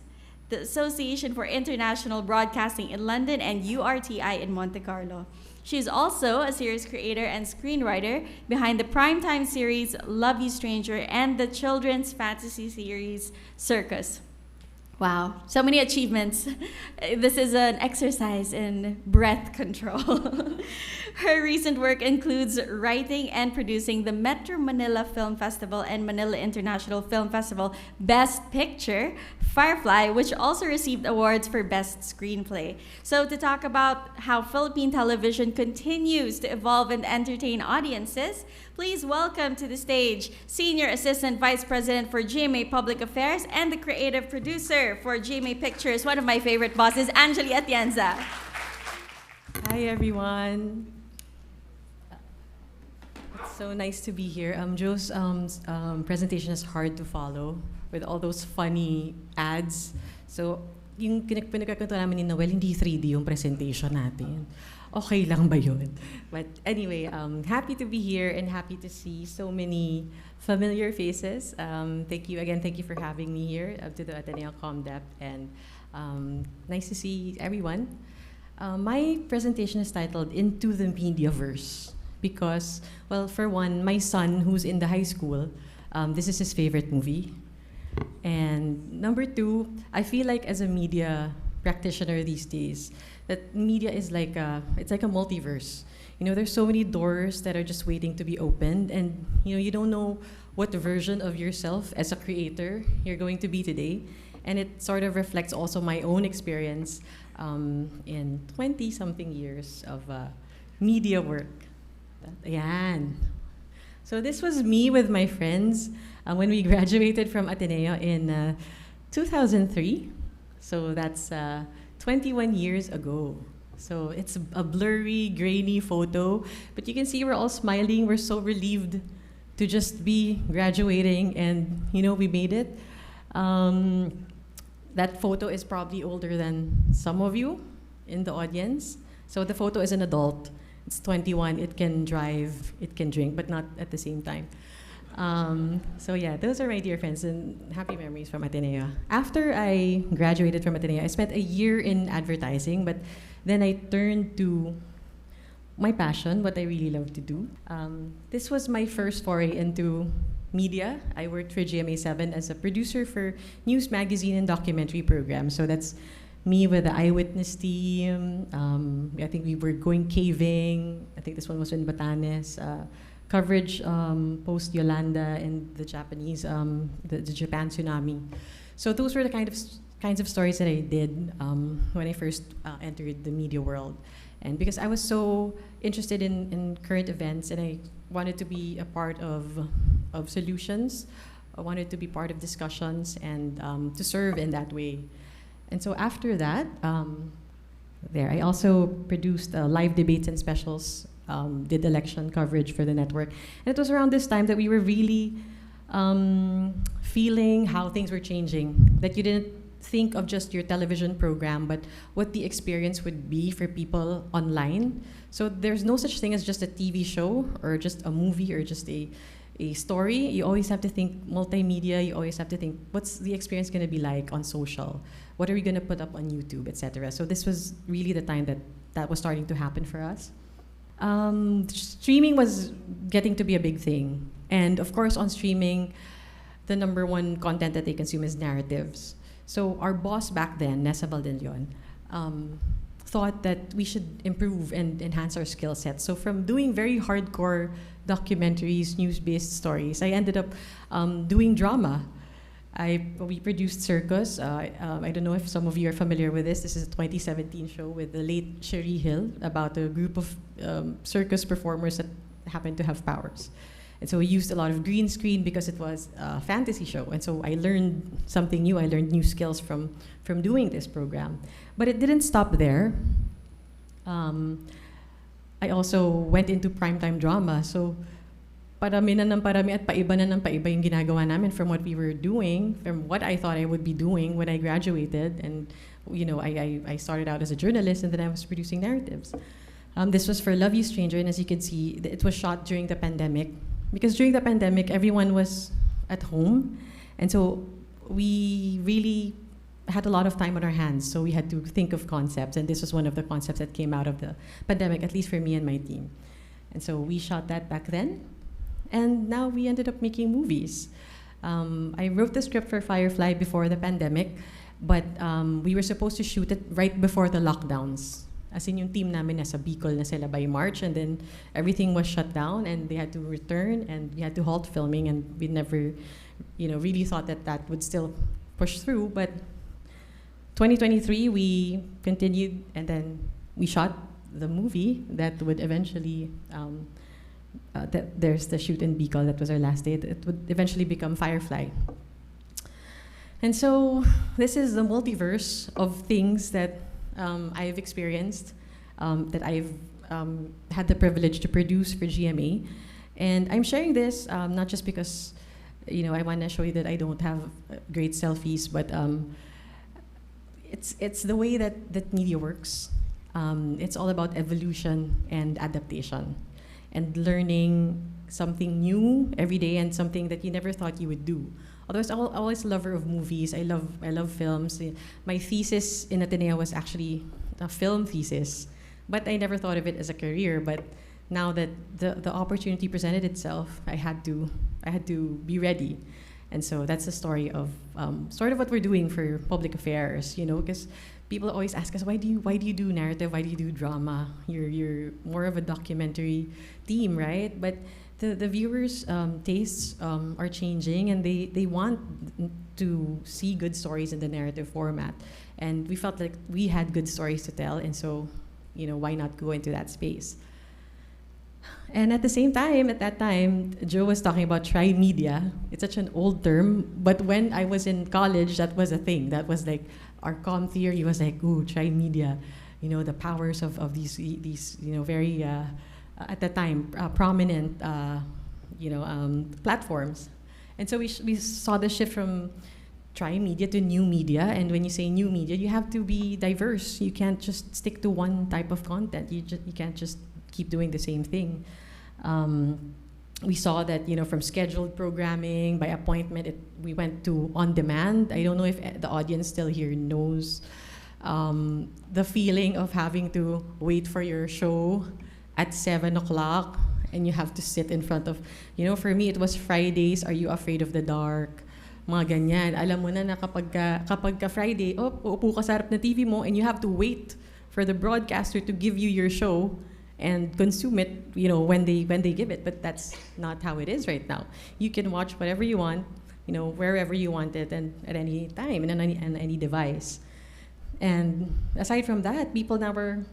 the Association for International Broadcasting in London, and URTI in Monte Carlo. She is also a series creator and screenwriter behind the primetime series Love You Stranger and the children's fantasy series Circus. Wow, so many achievements. This is an exercise in breath control. Her recent work includes writing and producing the Metro Manila Film Festival and Manila International Film Festival Best Picture, Firefly, which also received awards for Best Screenplay. So to talk about how Philippine television continues to evolve and entertain audiences, please welcome to the stage Senior Assistant Vice President for GMA Public Affairs and the creative producer for GMA Pictures, one of my favorite bosses, Angeli Atienza. Hi, everyone. It's so nice to be here. Joe's presentation is hard to follow with all those funny ads. So, yung pinagkakwento namin ni Noel, hindi 3D yung presentation natin. Okay lang ba yun? But anyway, happy to be here and happy to see so many familiar faces. Thank you again. Thank you for having me here to the Ateneo ComDep, and nice to see everyone. My presentation is titled Into the Mediaverse because, well, for one, my son who's in the high school, this is his favorite movie. And number two, I feel like as a media practitioner these days, that media is like it's like a multiverse. You know, there's so many doors that are just waiting to be opened, and you don't know what version of yourself as a creator you're going to be today. And it sort of reflects also my own experience in 20-something years of media work. Ayan. So this was me with my friends when we graduated from Ateneo in 2003. So that's 21 years ago. So it's a blurry, grainy photo, but you can see we're all smiling. We're so relieved to just be graduating, and we made it. That photo is probably older than some of you in the audience. So the photo is an adult. It's 21. It can drive, it can drink, but not at the same time. So yeah, those are my dear friends and happy memories from Ateneo. After I graduated from Ateneo, I spent a year in advertising, but then I turned to my passion, what I really love to do. This was my first foray into media. I worked for GMA7 as a producer for news magazine and documentary programs. So that's me with the eyewitness team. I think we were going caving. I think this one was in Batanes. Coverage post Yolanda and the Japanese, the Japan tsunami. So those were the kinds of stories that I did when I first entered the media world. And because I was so interested in current events and I wanted to be a part of solutions, I wanted to be part of discussions and to serve in that way. And so after that, I also produced live debates and specials, did election coverage for the network. And it was around this time that we were really feeling how things were changing, that you didn't think of just your television program, but what the experience would be for people online. So there's no such thing as just a TV show or just a movie or just a story. You always have to think multimedia. You always have to think, what's the experience going to be like on social? What are we going to put up on YouTube, etc. So this was really the time that was starting to happen for us. Streaming was getting to be a big thing. And of course, on streaming, the number one content that they consume is narratives. So our boss back then, Nessa Valdelion, thought that we should improve and enhance our skill set. So from doing very hardcore documentaries, news-based stories, I ended up doing drama. We produced Circus. I don't know if some of you are familiar with this. This is a 2017 show with the late Cherie Hill about a group of circus performers that happen to have powers. And so we used a lot of green screen because it was a fantasy show. And so I learned something new. I learned new skills from doing this program. But it didn't stop there. I also went into primetime drama. So parami na ng parami at paiba na ng paiba yung ginagawa namin from what we were doing, from what I thought I would be doing when I graduated. And I started out as a journalist and then I was producing narratives. This was for Love You Stranger, and as you can see, it was shot during the pandemic. Because during the pandemic, everyone was at home. And so we really had a lot of time on our hands. So we had to think of concepts. And this was one of the concepts that came out of the pandemic, at least for me and my team. And so we shot that back then. And now we ended up making movies. I wrote the script for Firefly before the pandemic. But we were supposed to shoot it right before the lockdowns. As in, yung team namin nasa Bicol na sila by March, and then everything was shut down, and they had to return, and we had to halt filming, and we never, really thought that that would still push through. But 2023, we continued, and then we shot the movie that would eventually, there's the shoot in Bicol, that was our last day. It would eventually become Firefly. And so this is the multiverse of things that I've experienced, that I've had the privilege to produce for GMA. And I'm sharing this not just because, I want to show you that I don't have great selfies, but it's the way that media works. It's all about evolution and adaptation, and learning something new every day, and something that you never thought you would do. Although I'm always a lover of movies, I love films. My thesis in Ateneo was actually a film thesis, but I never thought of it as a career. But now that the opportunity presented itself, I had to be ready. And so that's the story of sort of what we're doing for public affairs, because people always ask us, why do you do narrative? Why do you do drama? You're more of a documentary team, right? But the viewers' tastes are changing, and they want to see good stories in the narrative format. And we felt like we had good stories to tell, and so, why not go into that space? And at that time, Joe was talking about tri-media. It's such an old term, but when I was in college, that was a thing. That was like, our comm theory was like, ooh, tri-media, the powers of these very, at that time, prominent, platforms. And so we saw the shift from tri-media to new media. And when you say new media, you have to be diverse. You can't just stick to one type of content. You can't just keep doing the same thing. We saw that, from scheduled programming, by appointment, we went to on-demand. I don't know if the audience still here knows the feeling of having to wait for your show at 7 o'clock, and you have to sit in front of, for me, it was Fridays, Are You Afraid of the Dark? Mga ganyan. Alam mo na kapag ka Friday, uupo ka sa harap na TV mo, and you have to wait for the broadcaster to give you your show and consume it, when they give it. But that's not how it is right now. You can watch whatever you want, wherever you want it, and at any time, and on any device. And aside from that, people now are,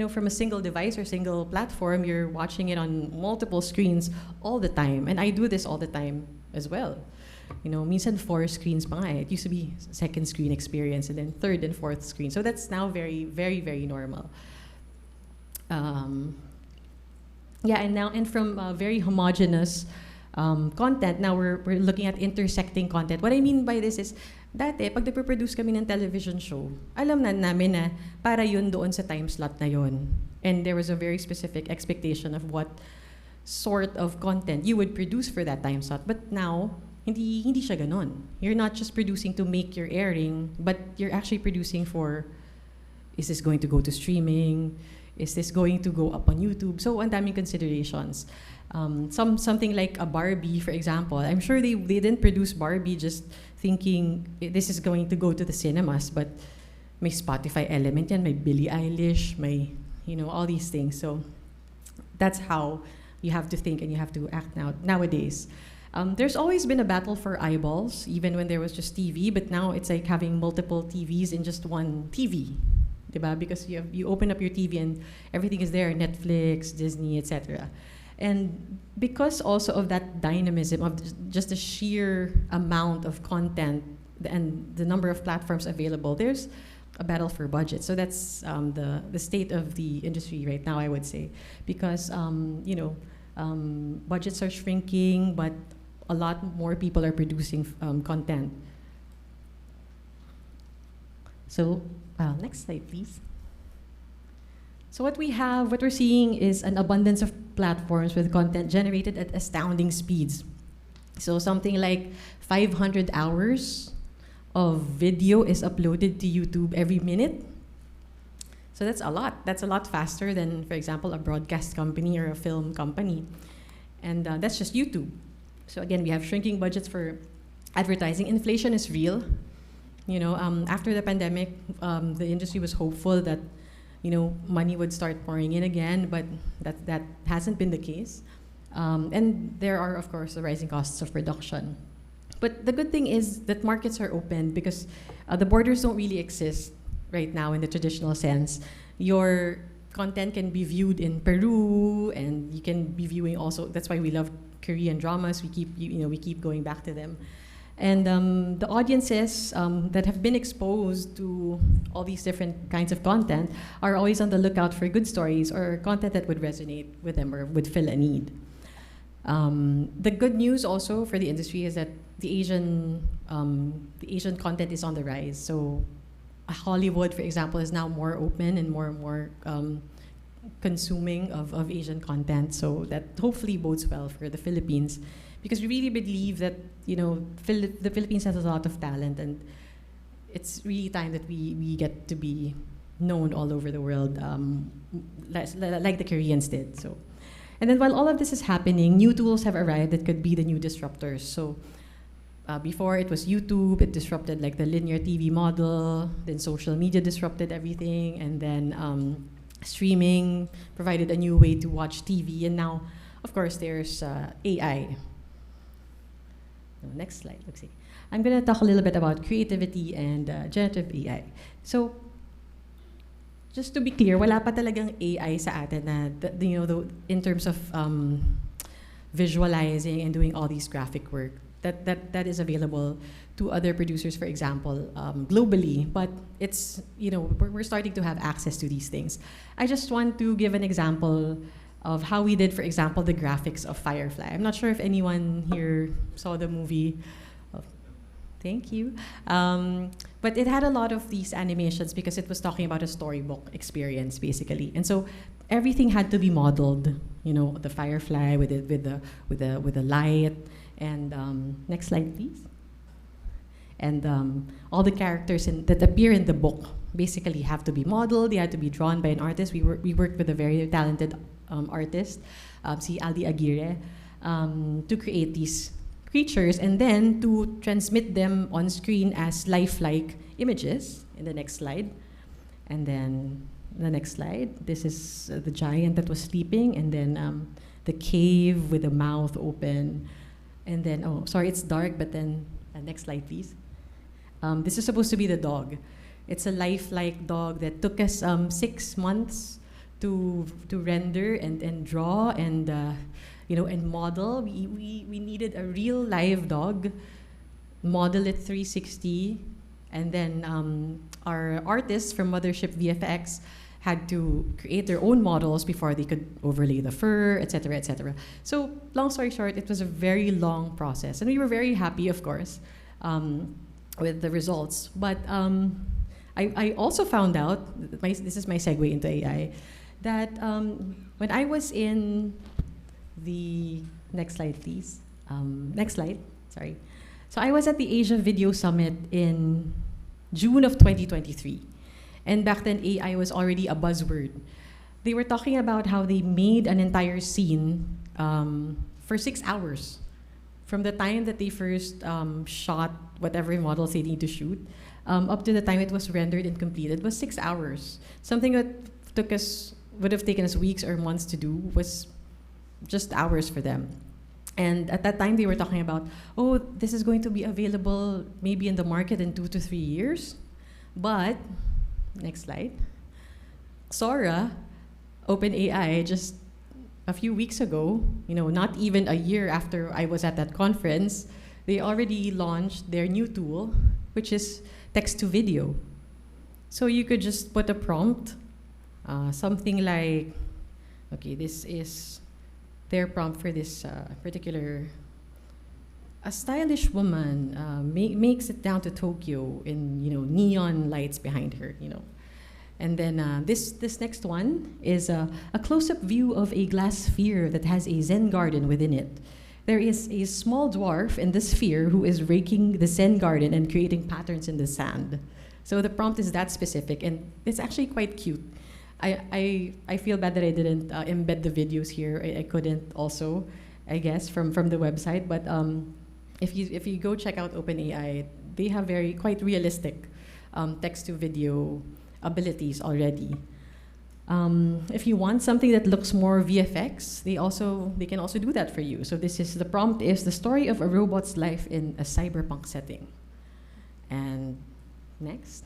from a single device or single platform, you're watching it on multiple screens all the time. And I do this all the time as well. Minsan 4 screens pa nga eh. It used to be second screen experience, and then third and fourth screen. So that's now very, very, very normal. And from very homogeneous content, now we're looking at intersecting content. What I mean by this is, dati, pag nagpo-produce kami ng television show, alam na namin na para yun doon sa time slot na yun. And there was a very specific expectation of what sort of content you would produce for that time slot. But now, hindi siya ganon. You're not just producing to make your airing, but you're actually producing for, is this going to go to streaming? Is this going to go up on YouTube? So, ang daming considerations. Something like a Barbie, for example. I'm sure they didn't produce Barbie just thinking this is going to go to the cinemas, but may Spotify element yan, may Billie Eilish, may, all these things. So, that's how you have to think and you have to act nowadays. There's always been a battle for eyeballs, even when there was just TV, but now it's like having multiple TVs in just one TV. Diba? Because you open up your TV and everything is there, Netflix, Disney, etc. And because also of that dynamism, of just the sheer amount of content and the number of platforms available, there's a battle for budget. So that's the state of the industry right now, I would say. Because, budgets are shrinking, but a lot more people are producing content. So, next slide, please. So what we're seeing is an abundance of platforms with content generated at astounding speeds. So something like 500 hours of video is uploaded to YouTube every minute. So that's a lot. That's a lot faster than, for example, a broadcast company or a film company. And that's just YouTube. So again, we have shrinking budgets for advertising. Inflation is real. After the pandemic, the industry was hopeful that, money would start pouring in again, but that hasn't been the case. And there are, of course, the rising costs of production. But the good thing is that markets are open because the borders don't really exist right now in the traditional sense. Your content can be viewed in Peru, and you can be viewing also. That's why we love Korean dramas. We keep going back to them. And the audiences that have been exposed to all these different kinds of content are always on the lookout for good stories or content that would resonate with them or would fill a need. The good news also for the industry is that the Asian content is on the rise. So Hollywood, for example, is now more open and more consuming of Asian content. So that hopefully bodes well for the Philippines, because we really believe that the Philippines has a lot of talent, and it's really time that we get to be known all over the world, like the Koreans did. So. And then while all of this is happening, new tools have arrived that could be the new disruptors. So before it was YouTube, it disrupted like the linear TV model, then social media disrupted everything, and then streaming provided a new way to watch TV, and now, of course, there's AI. Next slide, let's see. I'm gonna talk a little bit about creativity and generative AI. So, just to be clear, wala pa talagang AI sa atin na, in terms of visualizing and doing all these graphic work. That is available to other producers, for example, globally. But it's, we're starting to have access to these things. I just want to give an example of how we did, for example, the graphics of Firefly. I'm not sure if anyone here saw the movie. Thank you. But it had a lot of these animations because it was talking about a storybook experience, basically. And so everything had to be modeled. The Firefly with the light. And next slide, please. And all the characters that appear in the book basically have to be modeled. They had to be drawn by an artist. We worked with a very talented artist, si Aldi Aguirre, to create these creatures and then to transmit them on screen as lifelike images. In the next slide. And then the next slide. This is the giant that was sleeping, and then the cave with the mouth open. And then, oh, sorry, it's dark, but then, next slide, please. This is supposed to be the dog. It's a lifelike dog that took us 6 months to render and draw and and model. We needed a real live dog, model it 360, and then our artists from Mothership VFX had to create their own models before they could overlay the fur, etc., etc. So, long story short, it was a very long process, and we were very happy, of course, with the results. But I also found out, this is my segue into AI, that when I was in the next slide, please. Next slide, sorry. So I was at the Asia Video Summit in June of 2023. And back then, AI was already a buzzword. They were talking about how they made an entire scene for 6 hours. From the time that they first shot whatever models they need to shoot, up to the time it was rendered and completed was 6 hours. Something that would have taken us weeks or months to do was just hours for them. And at that time, they were talking about, oh, this is going to be available maybe in the market in 2 to 3 years. But, next slide. Sora, OpenAI, just a few weeks ago, not even a year after I was at that conference, they already launched their new tool, which is text to video. So you could just put a prompt, something like, okay, this is their prompt for this particular, a stylish woman makes it down to Tokyo in neon lights behind her, And then this next one is a close-up view of a glass sphere that has a Zen garden within it. There is a small dwarf in the sphere who is raking the Zen garden and creating patterns in the sand. So the prompt is that specific, and it's actually quite cute. I feel bad that I didn't embed the videos here. I couldn't also, I guess, from the website. But if you go check out OpenAI, they have quite realistic text-to-video abilities already. If you want something that looks more VFX, they can also do that for you. So the prompt is the story of a robot's life in a cyberpunk setting. And next.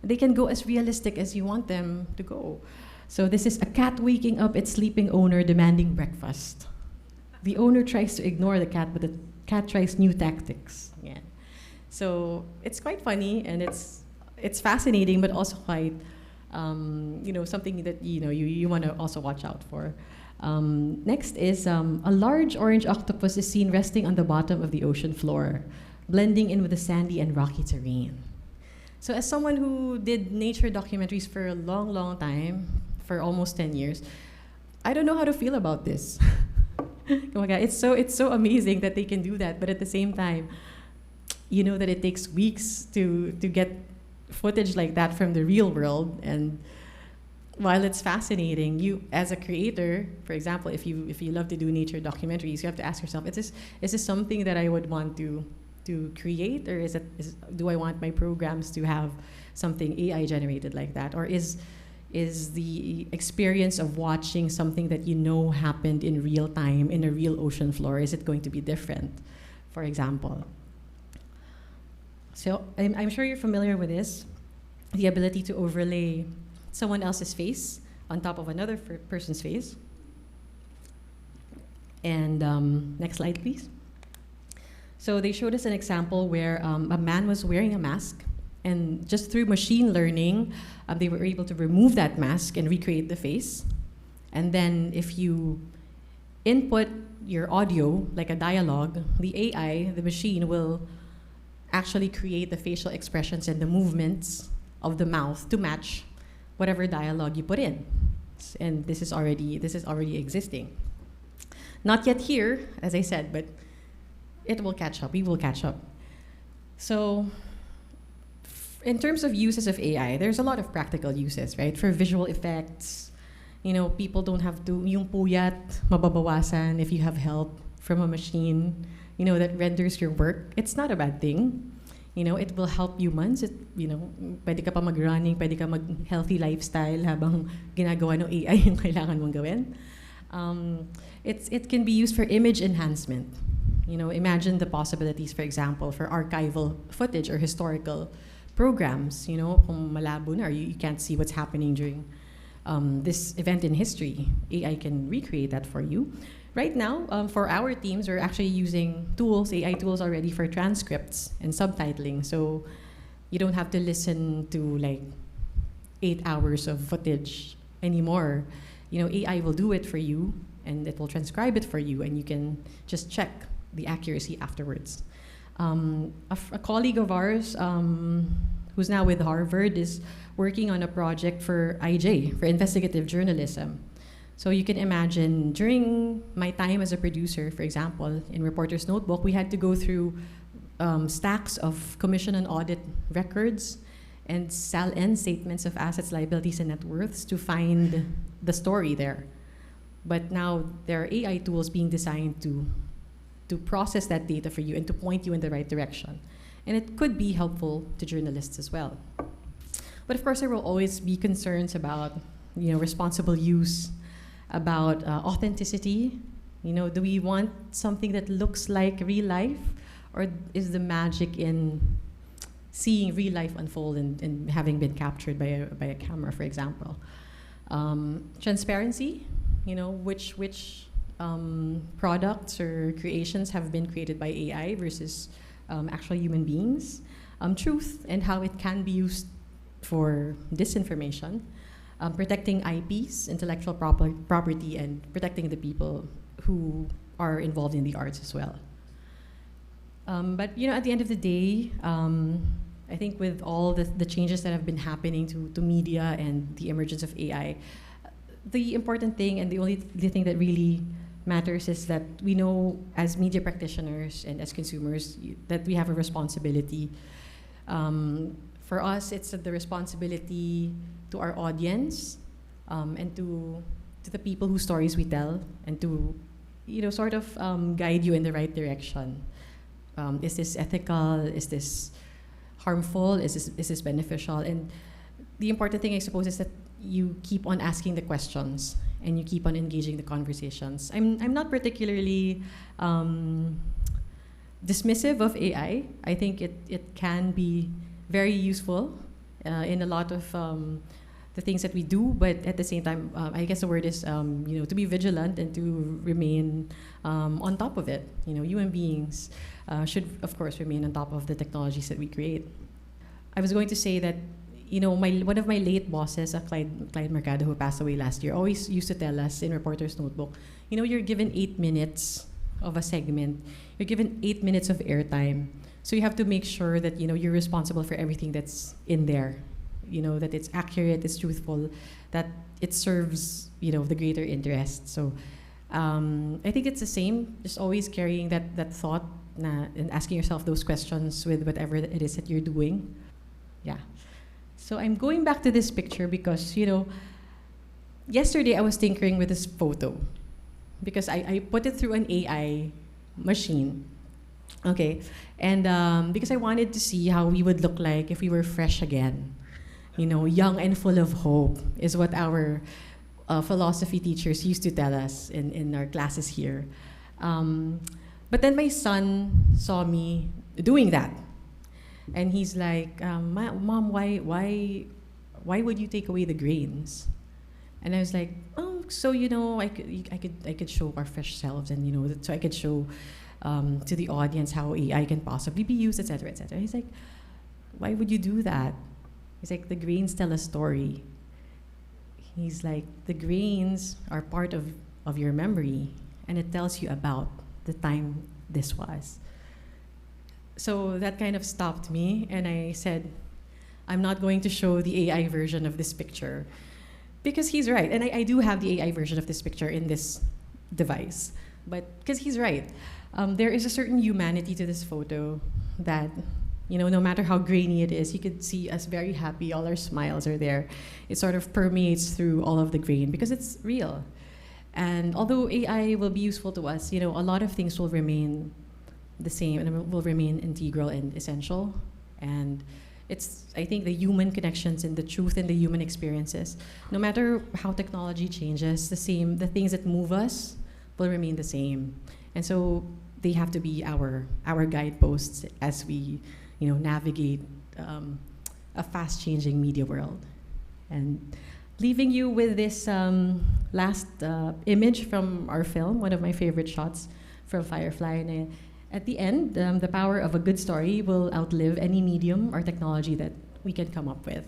They can go as realistic as you want them to go. So this is a cat waking up its sleeping owner demanding breakfast. The owner tries to ignore the cat, but the cat tries new tactics. Yeah. So it's quite funny, and it's fascinating, but also quite something that you want to also watch out for. Next is a large orange octopus is seen resting on the bottom of the ocean floor, blending in with the sandy and rocky terrain. So as someone who did nature documentaries for a long, long time, for almost 10 years, I don't know how to feel about this. Oh my God, it's so amazing that they can do that, but at the same time, you know that it takes weeks to get footage like that from the real world. And while it's fascinating, you as a creator, for example, if you love to do nature documentaries, you have to ask yourself, is this something that I would want to create, or do I want my programs to have something AI generated like that, or is the experience of watching something that happened in real time in a real ocean floor, is it going to be different, for example? So I'm sure you're familiar with this, the ability to overlay someone else's face on top of another person's face. And next slide, please. So they showed us an example where a man was wearing a mask, and just through machine learning, they were able to remove that mask and recreate the face. And then if you input your audio, like a dialogue, the AI, the machine, will actually create the facial expressions and the movements of the mouth to match whatever dialogue you put in. And this is already existing. Not yet here, as I said, but it will catch up. We will catch up. So in terms of uses of AI, there's a lot of practical uses, right? For visual effects, people don't have to, yung puyat, mababawasan if you have help from a machine, that renders your work. It's not a bad thing. It will help humans. Pwede ka pa mag-running, pwede ka mag-healthy lifestyle habang ginagawa ng AI yung kailangan mong gawin. It can be used for image enhancement. Imagine the possibilities, for example, for archival footage or historical programs. Kung malabo na or you can't see what's happening during this event in history, AI can recreate that for you. Right now, for our teams, we're actually using AI tools already for transcripts and subtitling. So you don't have to listen to 8 hours of footage anymore. AI will do it for you, and it will transcribe it for you, and you can just check the accuracy afterwards. A colleague of ours who's now with Harvard is working on a project for IJ, for investigative journalism. So you can imagine, during my time as a producer, for example, in Reporter's Notebook, we had to go through stacks of commission and audit records and SAL-N statements of assets, liabilities, and net worths to find the story there. But now there are AI tools being designed to process that data for you and to point you in the right direction. And it could be helpful to journalists as well. But of course, there will always be concerns about responsible use, about authenticity. Do we want something that looks like real life, or is the magic in seeing real life unfold and having been captured by a camera, for example? Transparency, which products or creations have been created by AI versus actual human beings. Truth and how it can be used for disinformation. Protecting IPs, intellectual property, and protecting the people who are involved in the arts as well. But at the end of the day, I think with all the changes that have been happening to media and the emergence of AI, the important thing and the thing that really matters is that we know as media practitioners and as consumers that we have a responsibility. For us, it's the responsibility to our audience and to the people whose stories we tell, and to guide you in the right direction. Is this ethical? Is this harmful? Is this beneficial? And the important thing, I suppose, is that you keep on asking the questions and you keep on engaging the conversations. I'm not particularly dismissive of AI. I think it can be very useful in a lot of the things that we do, but at the same time, I guess the word is to be vigilant and to remain on top of it. Human beings should, of course, remain on top of the technologies that we create. I was going to say that one of my late bosses, Clyde Mercado, who passed away last year, always used to tell us in Reporter's Notebook, you're given 8 minutes of a segment, you're given 8 minutes of airtime, so you have to make sure that you're responsible for everything that's in there. That it's accurate, it's truthful, that it serves, the greater interest. So I think it's the same, just always carrying that thought and asking yourself those questions with whatever it is that you're doing. Yeah. So I'm going back to this picture because, yesterday I was tinkering with this photo because I put it through an AI machine. Okay. And because I wanted to see how we would look like if we were fresh again. Young and full of hope is what our philosophy teachers used to tell us in our classes here. But then my son saw me doing that. And he's like, Mom, why would you take away the grains? And I was like, oh, so I could show our fresh selves, and so I could show to the audience how AI can possibly be used, etc., etc. He's like, why would you do that? He's like, the grains tell a story. He's like, the grains are part of your memory, and it tells you about the time this was. So that kind of stopped me, and I said, I'm not going to show the AI version of this picture, because he's right. And I do have the AI version of this picture in this device, but because he's right. There is a certain humanity to this photo that, no matter how grainy it is, you could see us very happy, all our smiles are there. It sort of permeates through all of the grain because it's real. And although AI will be useful to us, a lot of things will remain the same and will remain integral and essential. And it's, I think, the human connections and the truth and the human experiences, no matter how technology changes, the things that move us will remain the same. And so they have to be our guideposts as we navigate a fast-changing media world. And leaving you with this last image from our film, one of my favorite shots from Firefly. And at the end, the power of a good story will outlive any medium or technology that we can come up with.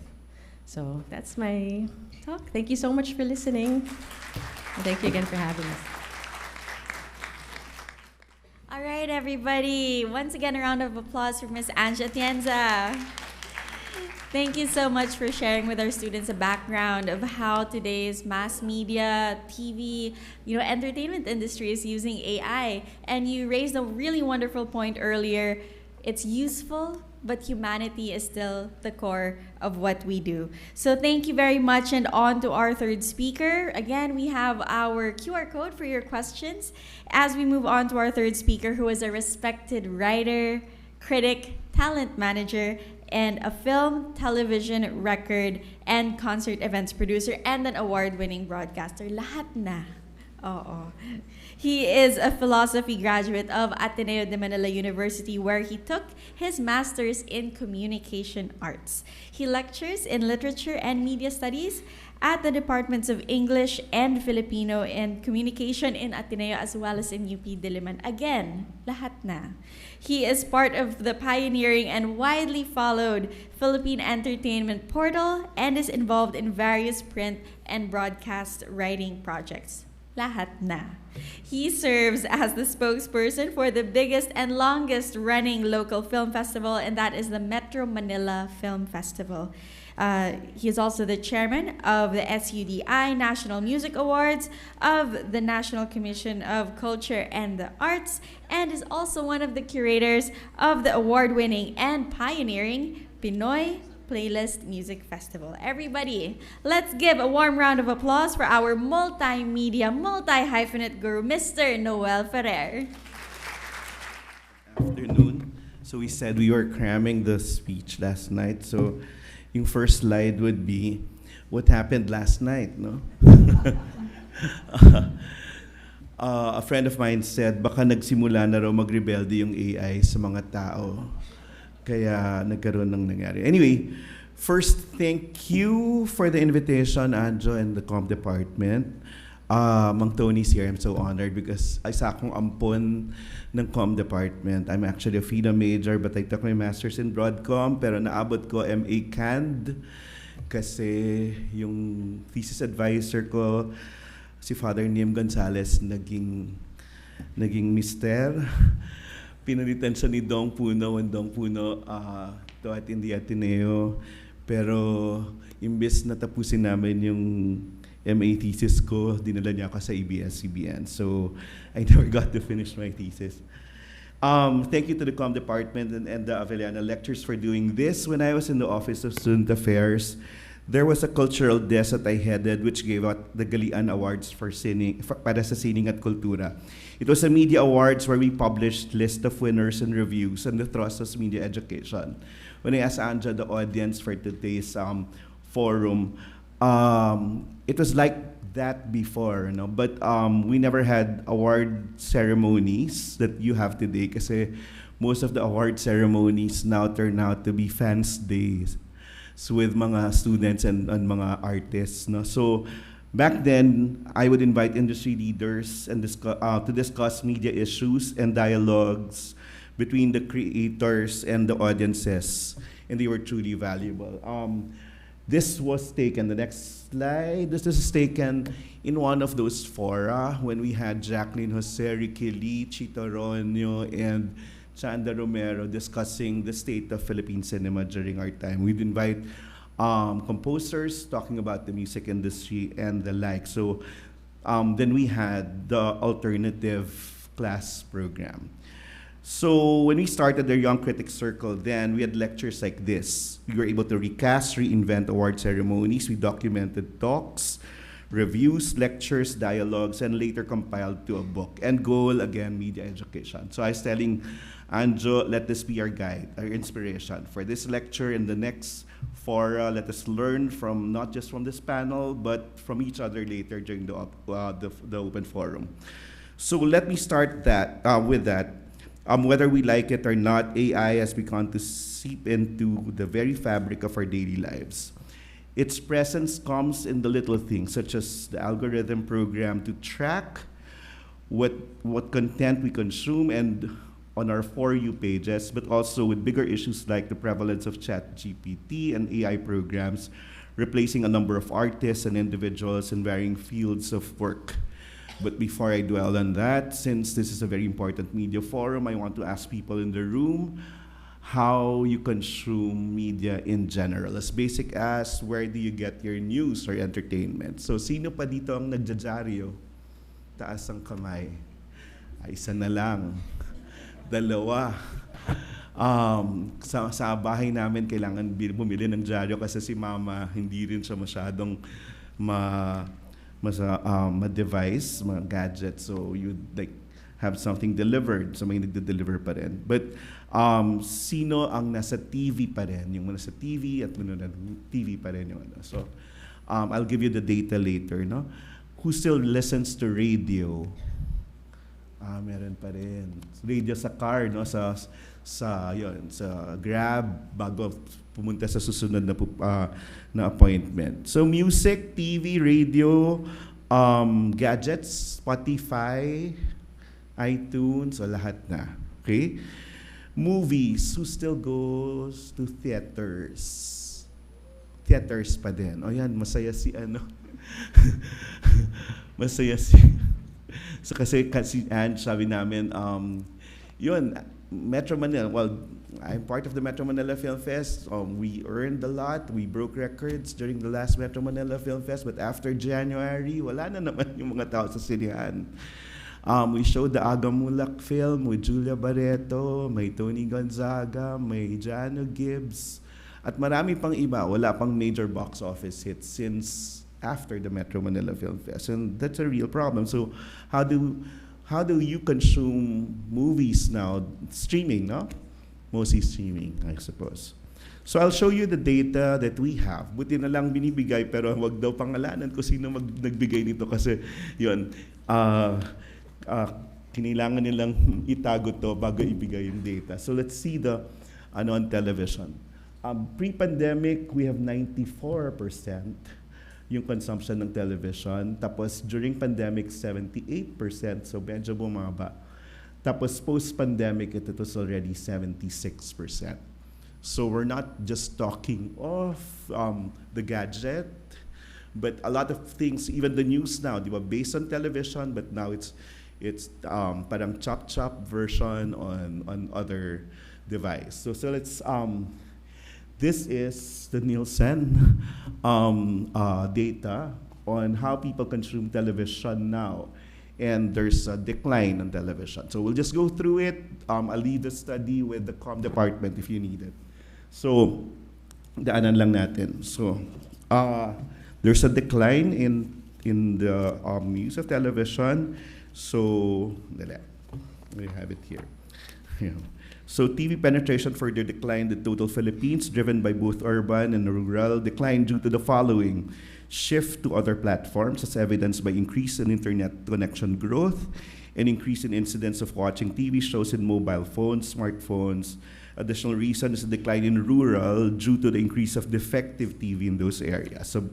So that's my talk. Thank you so much for listening. And thank you again for having us. All right, everybody. Once again, a round of applause for Ms. Anja Atienza. Thank you so much for sharing with our students a background of how today's mass media, TV, entertainment industry is using AI. And you raised a really wonderful point earlier. It's useful, but humanity is still the core of what we do. So thank you very much, and on to our third speaker. Again, we have our QR code for your questions as we move on to our third speaker, who is a respected writer, critic, talent manager, and a film, television, record, and concert events producer, and an award-winning broadcaster. Lahat na. Oo. He is a philosophy graduate of Ateneo de Manila University, where he took his master's in communication arts. He lectures in literature and media studies at the departments of English and Filipino and communication in Ateneo, as well as in UP Diliman. Again, lahat na. He is part of the pioneering and widely followed Philippine Entertainment Portal and is involved in various print and broadcast writing projects. Lahat na. He serves as the spokesperson for the biggest and longest running local film festival, and that is the Metro Manila Film Festival. He is also the chairman of the SUDI National Music Awards, of the National Commission of Culture and the Arts, and is also one of the curators of the award-winning and pioneering Pinoy Playlist Music Festival. Everybody, let's give a warm round of applause for our multimedia, multi-hyphenate guru, Mr. Noel Ferrer. Afternoon. So we said we were cramming the speech last night. So yung first slide would be what happened last night, no? A friend of mine said, baka nagsimula na raw magrebelde yung AI sa mga tao. Kaya nagkaroon ng nangyari. Anyway, first, thank you for the invitation, Anjo, and the Com Department. Mang Tony's here. I'm so honored because isa akong ampon ng Com Department. I'm actually a FINA major, but I took my master's in Broadcom, pero naabot ko MA Cand kasi yung thesis advisor ko, si Father Niem Gonzalez, naging mister. Pinalitan siya ni Dong Puno when Dong Puno taught in the Ateneo. Pero imbes na tapusin namin yung MA thesis ko, dinala niya ako sa ABS-CBN. So I never got to finish my thesis. Thank you to the Com Department and the Avellana Lectures for doing this. When I was in the Office of Student Affairs, there was a cultural desk that I headed which gave out the Galian Awards for para sa sining at kultura. It was a media awards where we published list of winners and reviews, and the thrust was media education. When I asked Anja, the audience for today's forum, it was like that before, no? But we never had award ceremonies that you have today kasi most of the award ceremonies now turn out to be fans days. So with mga students and mga artists, no? So back then, I would invite industry leaders and to discuss media issues and dialogues between the creators and the audiences, and they were truly valuable. This was taken, the next slide, this is taken in one of those fora when we had Jacqueline Jose, Ricky Lee, Chito Ronyo, and Chanda Romero discussing the state of Philippine cinema during our time. We'd invite composers talking about the music industry and the like. So then we had the alternative class program. So when we started the Young Critics Circle, then we had lectures like this. We were able to recast, reinvent award ceremonies. We documented talks, reviews, lectures, dialogues, and later compiled to a book. And goal, again, media education. So I was telling Anjo, let this be our guide, our inspiration. For this lecture and the next fora, let us learn from not just from this panel, but from each other later during the open forum. So let me start with that. Whether we like it or not, AI has begun to seep into the very fabric of our daily lives. Its presence comes in the little things, such as the algorithm program to track what content we consume and on our For You pages, but also with bigger issues like the prevalence of ChatGPT and AI programs, replacing a number of artists and individuals in varying fields of work. But before I dwell on that, since this is a very important media forum, I want to ask people in the room how you consume media in general. As basic as where do you get your news or entertainment? So sino pa dito ang nagjajaryo? Taas ang kamay. Ay, isa na lang. Dalawa. Sa bahay namin kailangan bumili ng dyaryo kasi si mama hindi rin siya masyadong ma-device, gadget, so you'd like have something delivered, so may nagde-deliver pa rin. But sino ang nasa TV pa rin? Yung nasa TV at TV pa rin yung ano. So I'll give you the data later, no? Who still listens to radio? Meron pa rin. Radio sa car, no? Sa Grab bago pumunta sa susunod na appointment. So music, TV, radio, gadgets, Spotify, iTunes, so lahat na. Okay? Movies, who still goes to theaters? Theaters pa din. O yan, masaya si ano. Masaya si... So kasi Ange, sabi namin, yun, Metro Manila, well, I'm part of the Metro Manila Film Fest. We earned a lot. We broke records during the last Metro Manila Film Fest. But after January, wala na naman yung mga tao sa sinihan. We showed the Agamulak film with Julia Barreto, may Tony Gonzaga, may Jano Gibbs, at marami pang iba. Wala pang major box office hits since after the Metro Manila Film Fest. And that's a real problem. So how do you consume movies now? Streaming, no? mostly streaming, I suppose. So I'll show you the data that we have. Buti na lang binibigay, pero wag daw pangalanan kung sino nagbigay nito kasi yun, kinailangan nilang itago to bago ibigay yung data. So let's see the on television. Pre-pandemic, we have 94% yung consumption ng television. Tapos during pandemic, 78%, so medyo bumaba. Tapos post-pandemic, it was already 76%. So we're not just talking of the gadget, but a lot of things, even the news now, di ba, based on television, but now it's parang chop version on other device. So let's this is the Nielsen data on how people consume television now. And there's a decline on television. So we'll just go through it. I'll leave the study with the comm department if you need it. So, daanan lang natin. So, there's a decline in the use of television. So, we have it here. Yeah. So, TV penetration further declined in total Philippines, driven by both urban and rural, declined due to the following: shift to other platforms, as evidenced by increase in internet connection growth, and increase in incidence of watching TV shows in mobile phones, smartphones. Additional reason is the decline in rural due to the increase of defective TV in those areas. So,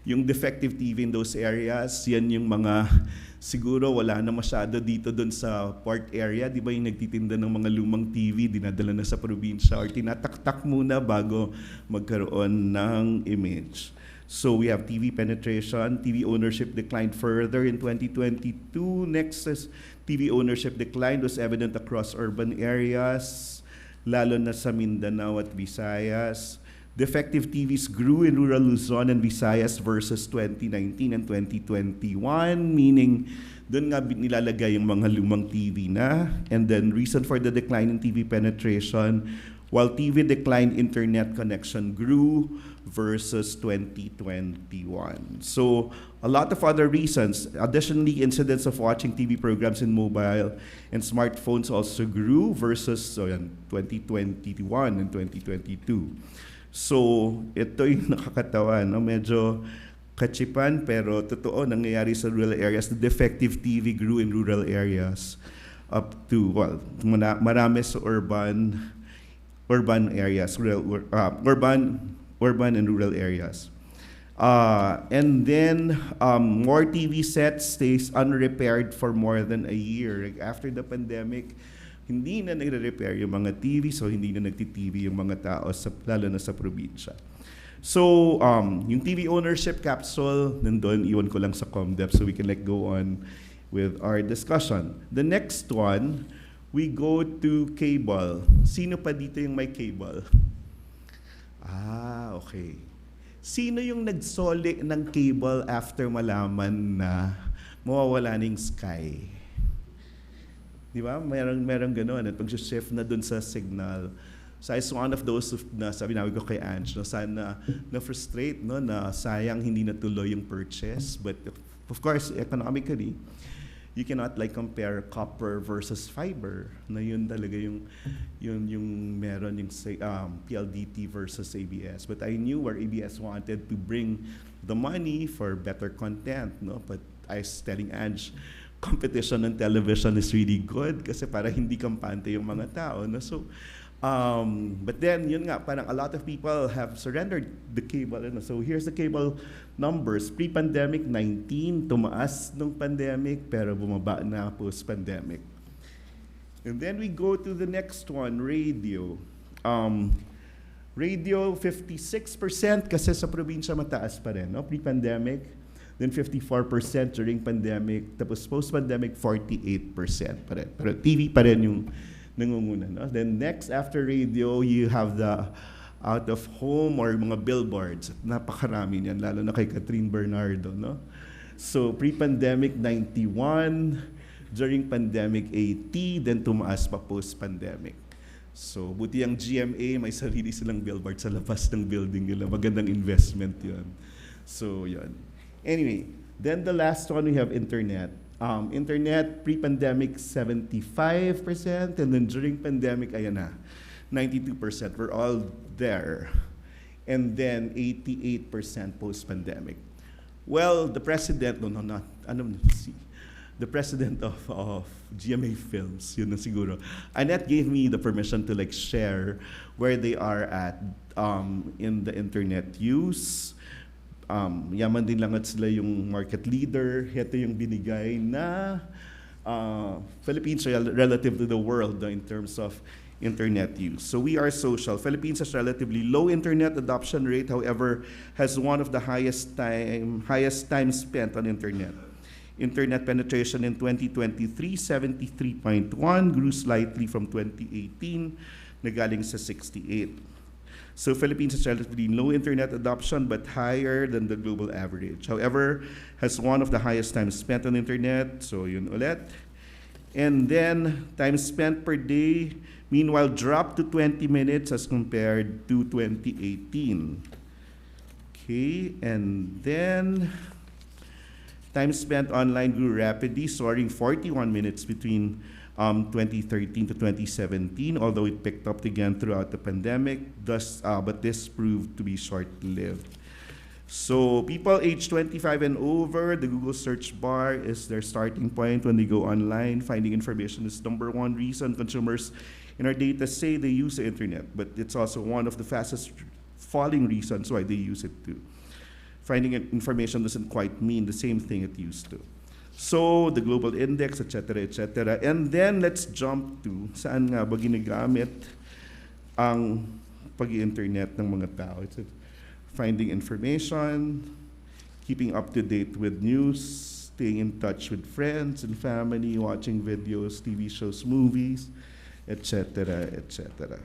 yung defective TV in those areas, yan yung mga siguro wala na masyado dito dun sa port area. Di ba yung nagtitinda ng mga lumang TV, dinadala na sa probinsya or tinataktak muna bago magkaroon ng image. So we have TV penetration. TV ownership declined further in 2022. Next is TV ownership decline was evident across urban areas, lalo na sa Mindanao at Visayas. Defective TVs grew in rural Luzon and Visayas versus 2019 and 2021, meaning doon nga nilalagay yung mga lumang TV na. And then reason for the decline in TV penetration, while TV declined, internet connection grew versus 2021. So a lot of other reasons. Additionally, incidence of watching TV programs in mobile and smartphones also grew versus 2021 and 2022. So ito yung nakakatawa, no? Medyo kachipan pero totoo nangyayari sa rural areas. The defective TV grew in rural areas up to, marami sa urban areas, urban and rural areas. And then more TV sets stays unrepaired for more than a year. Like after the pandemic, hindi na nire-repair yung mga TV, so hindi na nagti-TV yung mga tao, lalo na sa probinsya. So, yung TV ownership capsule, nandun, iwan ko lang sa ComDep so we can go on with our discussion. The next one, we go to cable. Sino pa dito yung may cable? Okay. Sino yung nagsoli ng cable after malaman na mawawala ng Sky? Di ba? Merong gano'n. At pag-shift na dun sa signal. So I was one of those na sabi namin ko kay Ange, no, sana na-frustrate, no, na sayang hindi natuloy yung purchase. But of course, economically, you cannot compare copper versus fiber. Na yun talaga yung meron yung PLDT versus ABS. But I knew where ABS wanted to bring the money for better content, no. But I was telling Ange, competition on television is really good kasi para hindi kampante yung mga tao, no. So but then yun nga, parang a lot of people have surrendered the cable, no? So here's the cable numbers. Pre-pandemic 19, tumaas nung pandemic pero bumaba na post-pandemic. And then we go to the next one, radio. Radio 56% kasi sa probinsya mataas pa rin, no, pre-pandemic. Then 54% during pandemic, tapos post-pandemic 48% pa rin. Pero TV pa rin yung nangunguna, no? Then next after radio, you have the out of home or mga billboards. Napakarami niyan, lalo na kay Catherine Bernardo, no? So pre-pandemic 91, during pandemic 80, then tumaas pa post-pandemic. So buti ang GMA, may sarili silang billboard sa labas ng building nila. Magandang investment yun. So yun. Anyway, then the last one we have internet. Internet pre-pandemic 75%, and then during pandemic, ayan na, 92%. We're all there. And then 88% post-pandemic. Well, the president, the president of GMA Films, yun na siguro. Annette gave me the permission to like share where they are at in the internet use. Yaman din lang at sila yung market leader. Ito yung binigay na Philippines relative to the world in terms of internet use. So we are social. Philippines has relatively low internet adoption rate, however, has one of the highest time spent on internet. Internet penetration in 2023, 73.1, grew slightly from 2018, nagaling sa 68. So Philippines has relatively low internet adoption but higher than the global average. However, has one of the highest time spent on internet, so yun ulit. And then time spent per day, meanwhile dropped to 20 minutes as compared to 2018. Okay, and then time spent online grew rapidly, soaring 41 minutes between 2013 to 2017, although it picked up again throughout the pandemic, but this proved to be short-lived. So people aged 25 and over, the Google search bar is their starting point when they go online. Finding information is number one reason consumers in our data say they use the internet, but it's also one of the fastest falling reasons why they use it too. Finding information doesn't quite mean the same thing it used to. So, the global index, etc., etc. And then, let's jump to saan nga ba ginagamit ang pag-internet ng mga tao. It's finding information, keeping up to date with news, staying in touch with friends and family, watching videos, TV shows, movies, etc., etc.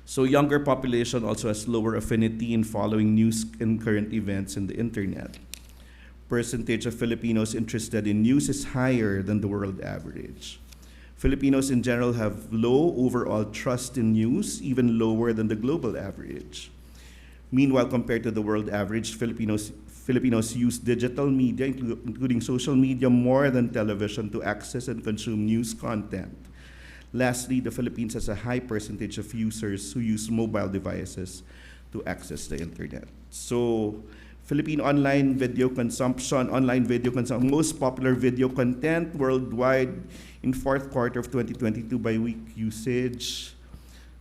So younger population also has lower affinity in following news and current events in the internet. Percentage of Filipinos interested in news is higher than the world average. Filipinos in general have low overall trust in news, even lower than the global average. Meanwhile, compared to the world average, Filipinos use digital media, including social media, more than television to access and consume news content. Lastly, the Philippines has a high percentage of users who use mobile devices to access the internet. So, Philippine online video consumption, most popular video content worldwide in fourth quarter of 2022 by week usage.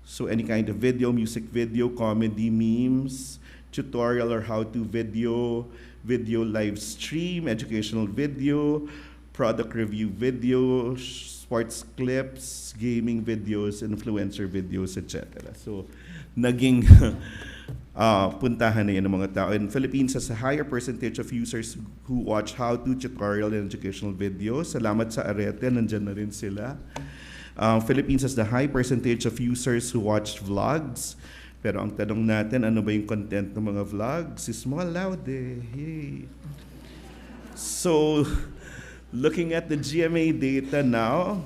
So any kind of video, music video, comedy, memes, tutorial or how-to video, video live stream, educational video, product review videos, sports clips, gaming videos, influencer videos, etc. So, naging puntahan na yan ng mga tao. And Philippines has a higher percentage of users who watch how-to, tutorial, and educational videos. Salamat sa Arete, nandyan na rin sila. Philippines has the high percentage of users who watch vlogs. Pero ang tanong natin, ano ba yung content ng mga vlogs? Is more loud eh. Yay. So, looking at the GMA data now,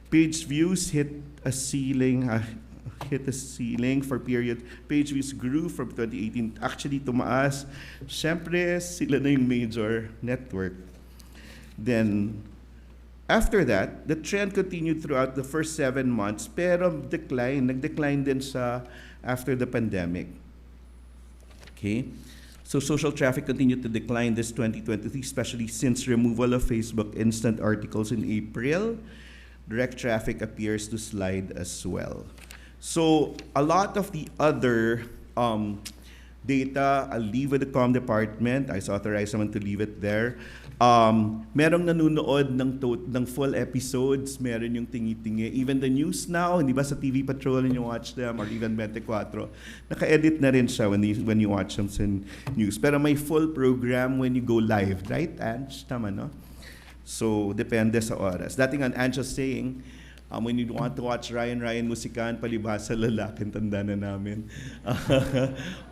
page views hit a ceiling for period. Page views grew from 2018. Actually, tumaas. Siyempre, sila na yung major network. Then, after that, the trend continued throughout the first 7 months, pero nag-decline din siya after the pandemic. Okay? So social traffic continued to decline this 2023, especially since removal of Facebook instant articles in April. Direct traffic appears to slide as well. So a lot of the other data, I'll leave with the comm department. I authorize someone to leave it there. Merong nanonood ng full episodes, meron yung tingi-tingi. Even the news now, hindi ba sa TV Patrol and you watch them, or even 24, naka-edit na rin siya when you watch them sa news. Pero may full program when you go live, right, Ange? Tama, no? So, depende sa oras. Dating ang Ange was saying, when you want to watch Ryan Musikan, palibhasa lalaki, tanda na namin.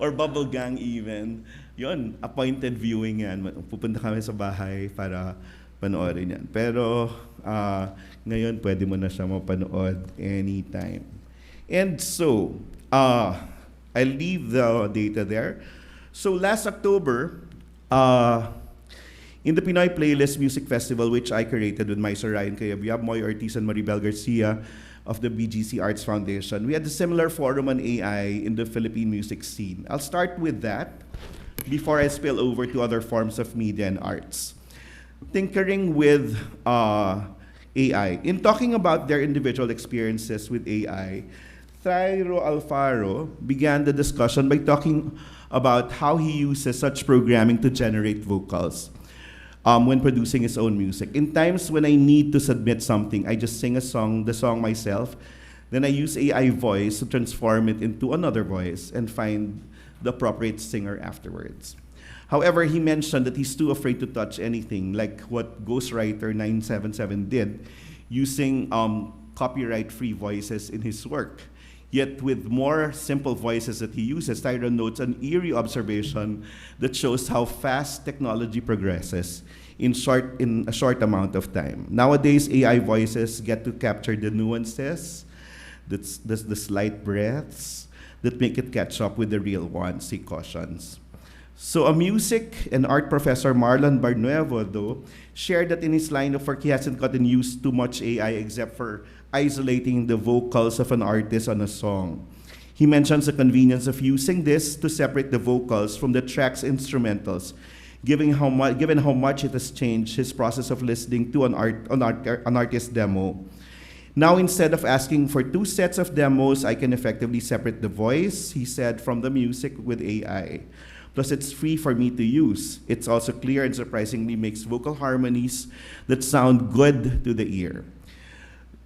Or Bubble Gang even. Yon, appointed viewing yan. Pupunta kami sa bahay para panoorin yan. Pero ngayon, pwede mo na siya mapanood anytime. And so, I'll leave the data there. So last October, in the Pinoy Playlist Music Festival, which I curated with my Sir Ryan Cayabyab, Moy Ortiz, and Maribel Garcia, of the BGC Arts Foundation. We had a similar forum on AI in the Philippine music scene. I'll start with that before I spill over to other forms of media and arts. Tinkering with AI. In talking about their individual experiences with AI, Thairo Alfaro began the discussion by talking about how he uses such programming to generate vocals when producing his own music. In times when I need to submit something, I just sing the song myself, then I use AI voice to transform it into another voice and find the appropriate singer afterwards. However, he mentioned that he's too afraid to touch anything, like what Ghostwriter 977 did, using copyright-free voices in his work. Yet with more simple voices that he uses, Tyron notes an eerie observation that shows how fast technology progresses in a short amount of time. Nowadays, AI voices get to capture the nuances, the slight breaths that make it catch up with the real ones, he cautions. So a music and art professor, Marlon Barnuevo, though, shared that in his line of work, he hasn't gotten used to much AI except for isolating the vocals of an artist on a song. He mentions the convenience of using this to separate the vocals from the track's instrumentals, given how much it has changed his process of listening to an artist demo. Now, instead of asking for 2 sets of demos, I can effectively separate the voice, he said, from the music with AI. Plus, it's free for me to use. It's also clear and surprisingly makes vocal harmonies that sound good to the ear.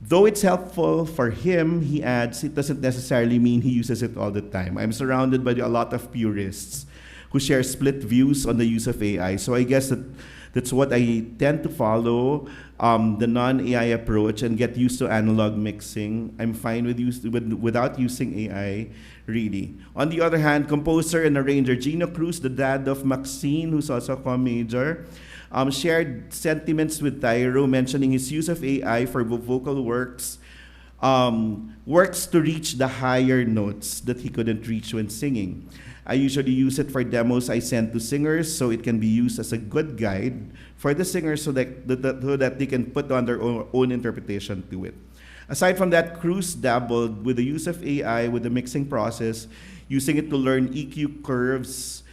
Though it's helpful for him, he adds, it doesn't necessarily mean he uses it all the time. I'm surrounded by a lot of purists who share split views on the use of AI. So I guess that's what I tend to follow, the non-AI approach and get used to analog mixing. I'm fine without using AI, really. On the other hand, composer and arranger Gino Cruz, the dad of Maxine, who's also a co-major, shared sentiments with Tyro, mentioning his use of AI for vocal works to reach the higher notes that he couldn't reach when singing. I usually use it for demos I send to singers, so it can be used as a good guide for the singers so that they can put on their own interpretation to it. Aside from that, Cruz dabbled with the use of AI with the mixing process, using it to learn EQ curves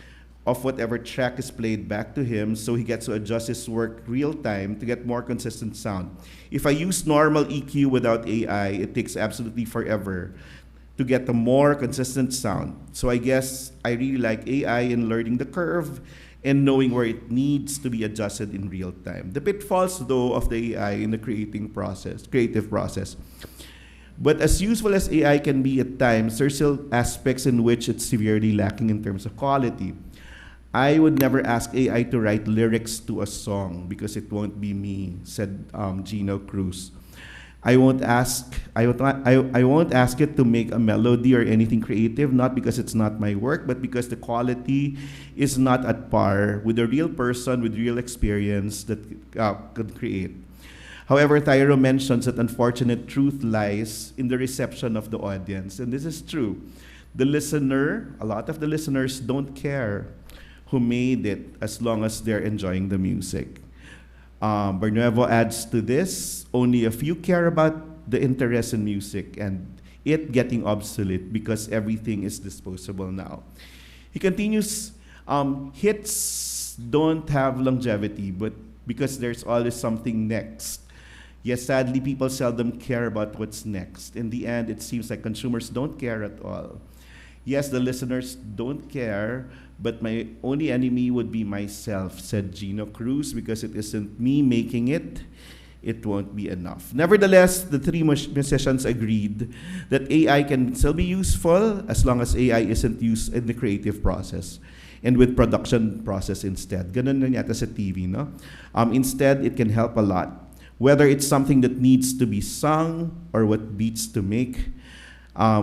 of whatever track is played back to him, so he gets to adjust his work real time to get more consistent sound. If I use normal EQ without AI, it takes absolutely forever to get a more consistent sound. So I guess I really like AI in learning the curve and knowing where it needs to be adjusted in real time. The pitfalls, though, of the AI in the creative process. But as useful as AI can be at times, there's still aspects in which it's severely lacking in terms of quality. I would never ask AI to write lyrics to a song because it won't be me, said Gino Cruz. I won't ask it to make a melody or anything creative, not because it's not my work, but because the quality is not at par with a real person with real experience that could create. However, Tyro mentions that unfortunate truth lies in the reception of the audience, and this is true. A lot of the listeners don't care who made it as long as they're enjoying the music. Barnuevo adds to this, only a few care about the interest in music and it getting obsolete because everything is disposable now. He continues, hits don't have longevity, but because there's always something next. Yes, sadly, people seldom care about what's next. In the end, it seems like consumers don't care at all. Yes, the listeners don't care, but my only enemy would be myself, said Gino Cruz, because it isn't me making it, it won't be enough. Nevertheless, the 3 musicians agreed that AI can still be useful as long as AI isn't used in the creative process and with production process instead. Ganun na yata sa TV, no? Instead, it can help a lot. Whether it's something that needs to be sung or what beats to make,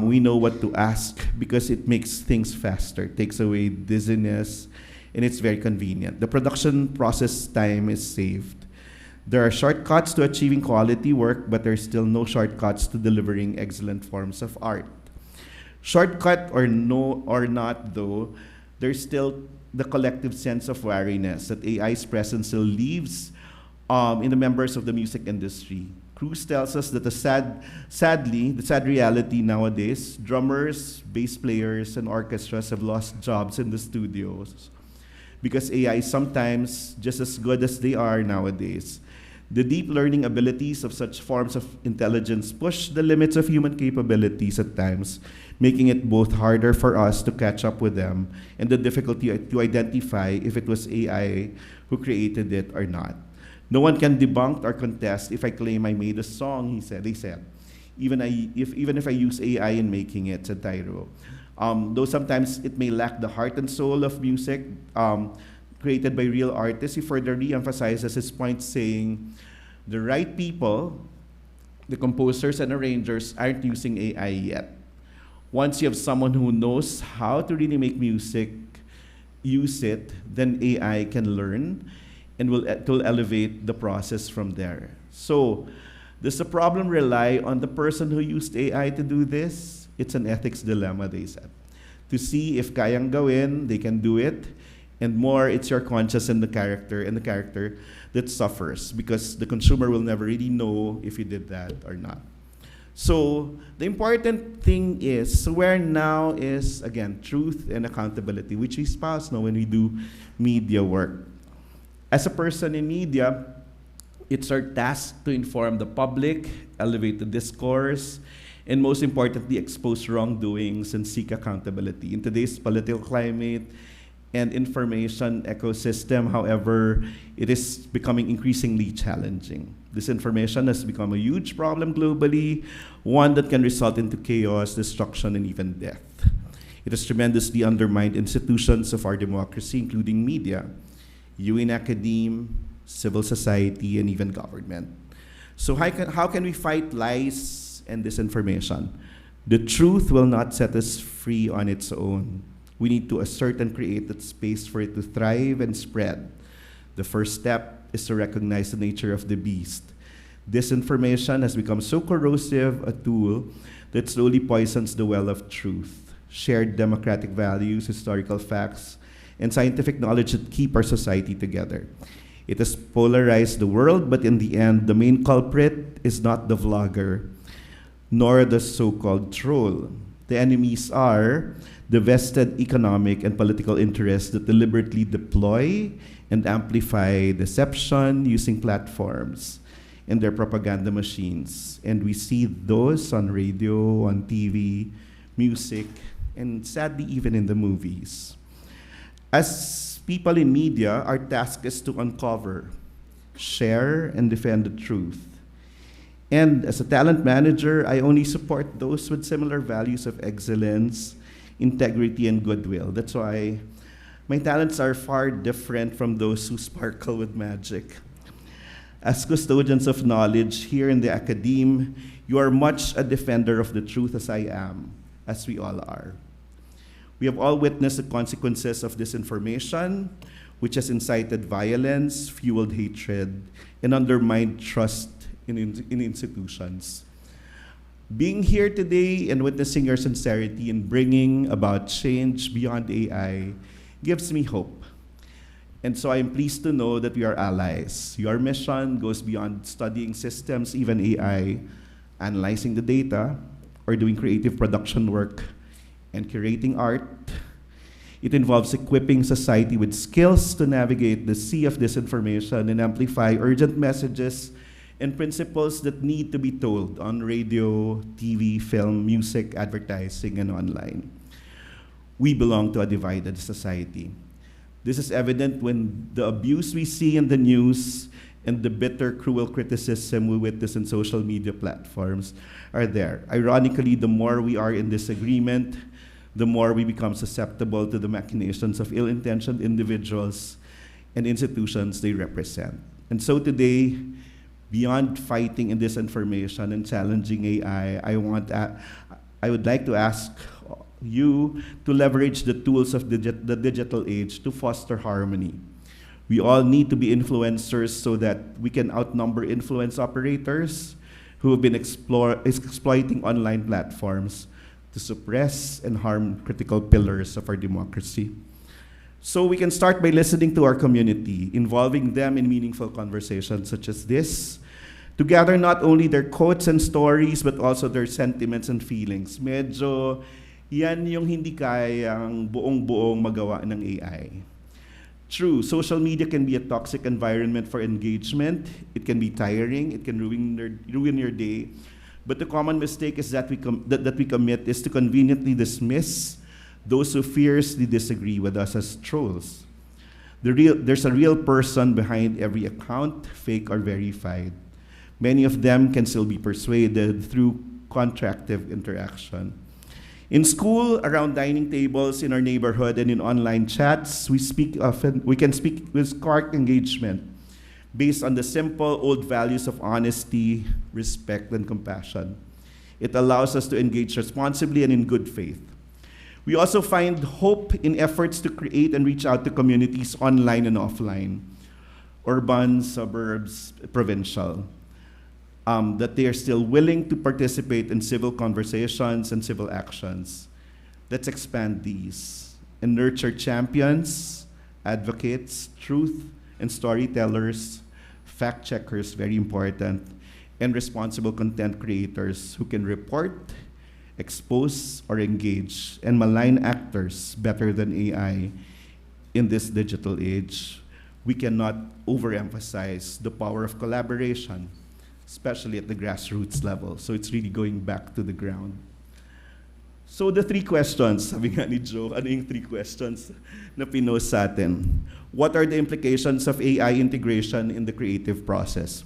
we know what to ask because it makes things faster, takes away dizziness, and it's very convenient. The production process time is saved. There are shortcuts to achieving quality work, but there's still no shortcuts to delivering excellent forms of art. Shortcut or not, though, there's still the collective sense of wariness that AI's presence still leaves in the members of the music industry. Cruz tells us that the sad reality nowadays, drummers, bass players, and orchestras have lost jobs in the studios because AI is sometimes just as good as they are nowadays. The deep learning abilities of such forms of intelligence push the limits of human capabilities at times, making it both harder for us to catch up with them and the difficulty to identify if it was AI who created it or not. No one can debunk or contest if I claim I made a song, they said. Even if I use AI in making it, said Tyro. Though sometimes it may lack the heart and soul of music created by real artists, he further re-emphasizes his point saying, the right people, the composers and arrangers, aren't using AI yet. Once you have someone who knows how to really make music, use it, then AI can learn and will elevate the process from there. So, does the problem rely on the person who used AI to do this? It's an ethics dilemma, they said. To see if kayang gawin, they can do it, and more, it's your conscience and the character that suffers because the consumer will never really know if you did that or not. So the important thing is, where now is, again, truth and accountability, which we espouse now when we do media work. As a person in media, it's our task to inform the public, elevate the discourse, and most importantly, expose wrongdoings and seek accountability. In today's political climate and information ecosystem, however, it is becoming increasingly challenging. Disinformation has become a huge problem globally, one that can result into chaos, destruction, and even death. It has tremendously undermined institutions of our democracy, including media, you in academia, civil society, and even government. So how can we fight lies and disinformation? The truth will not set us free on its own. We need to assert and create that space for it to thrive and spread. The first step is to recognize the nature of the beast. Disinformation has become so corrosive a tool that slowly poisons the well of truth, shared democratic values, historical facts, and scientific knowledge that keep our society together. It has polarized the world, but in the end, the main culprit is not the vlogger, nor the so-called troll. The enemies are the vested economic and political interests that deliberately deploy and amplify deception using platforms and their propaganda machines. And we see those on radio, on TV, music, and sadly even in the movies. As people in media, our task is to uncover, share, and defend the truth. And as a talent manager, I only support those with similar values of excellence, integrity, and goodwill. That's why my talents are far different from those who sparkle with magic. As custodians of knowledge here in the academe, you are much a defender of the truth as I am, as we all are. We have all witnessed the consequences of disinformation, which has incited violence, fueled hatred, and undermined trust in institutions. Being here today and witnessing your sincerity in bringing about change beyond AI gives me hope. And so I am pleased to know that we are allies. Your mission goes beyond studying systems, even AI, analyzing the data, or doing creative production work and curating art. It involves equipping society with skills to navigate the sea of disinformation and amplify urgent messages and principles that need to be told on radio, TV, film, music, advertising, and online. We belong to a divided society. This is evident when the abuse we see in the news and the bitter, cruel criticism we witness in social media platforms are there. Ironically, the more we are in disagreement, the more we become susceptible to the machinations of ill-intentioned individuals and institutions they represent. And so today, beyond fighting in disinformation and challenging AI, I would like to ask you to leverage the tools of the digital age to foster harmony. We all need to be influencers so that we can outnumber influence operators who have been exploiting online platforms to suppress and harm critical pillars of our democracy. So we can start by listening to our community, involving them in meaningful conversations such as this, to gather not only their quotes and stories, but also their sentiments and feelings. Medyo yan yung hindi kayang buong-buong magawa ng AI. True, social media can be a toxic environment for engagement. It can be tiring. It can ruin your day. But the common mistake is that we commit is to conveniently dismiss those who fiercely disagree with us as trolls. There's a real person behind every account, fake or verified. Many of them can still be persuaded through contractive interaction. In school, around dining tables, in our neighborhood, and in online chats, we can speak with spark engagement based on the simple old values of honesty, respect, and compassion. It allows us to engage responsibly and in good faith. We also find hope in efforts to create and reach out to communities online and offline, urban, suburbs, provincial, that they are still willing to participate in civil conversations and civil actions. Let's expand these and nurture champions, advocates, truth and storytellers, fact checkers, very important, and responsible content creators who can report, expose, or engage, and malign actors better than AI in this digital age. We cannot overemphasize the power of collaboration, especially at the grassroots level. So it's really going back to the ground. So the three questions, sabi nga ni Joe, ano yung three questions na pinost sa atin? What are the implications of AI integration in the creative process?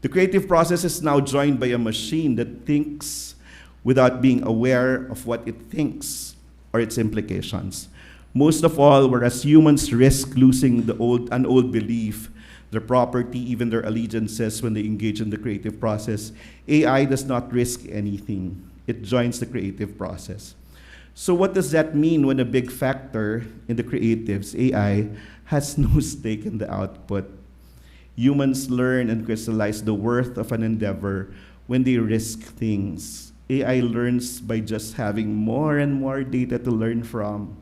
The creative process is now joined by a machine that thinks without being aware of what it thinks or its implications. Most of all, whereas humans risk losing an old belief, their property, even their allegiances when they engage in the creative process, AI does not risk anything. It joins the creative process. So what does that mean when a big factor in the creatives, AI, has no stake in the output? Humans learn and crystallize the worth of an endeavor when they risk things. AI learns by just having more and more data to learn from.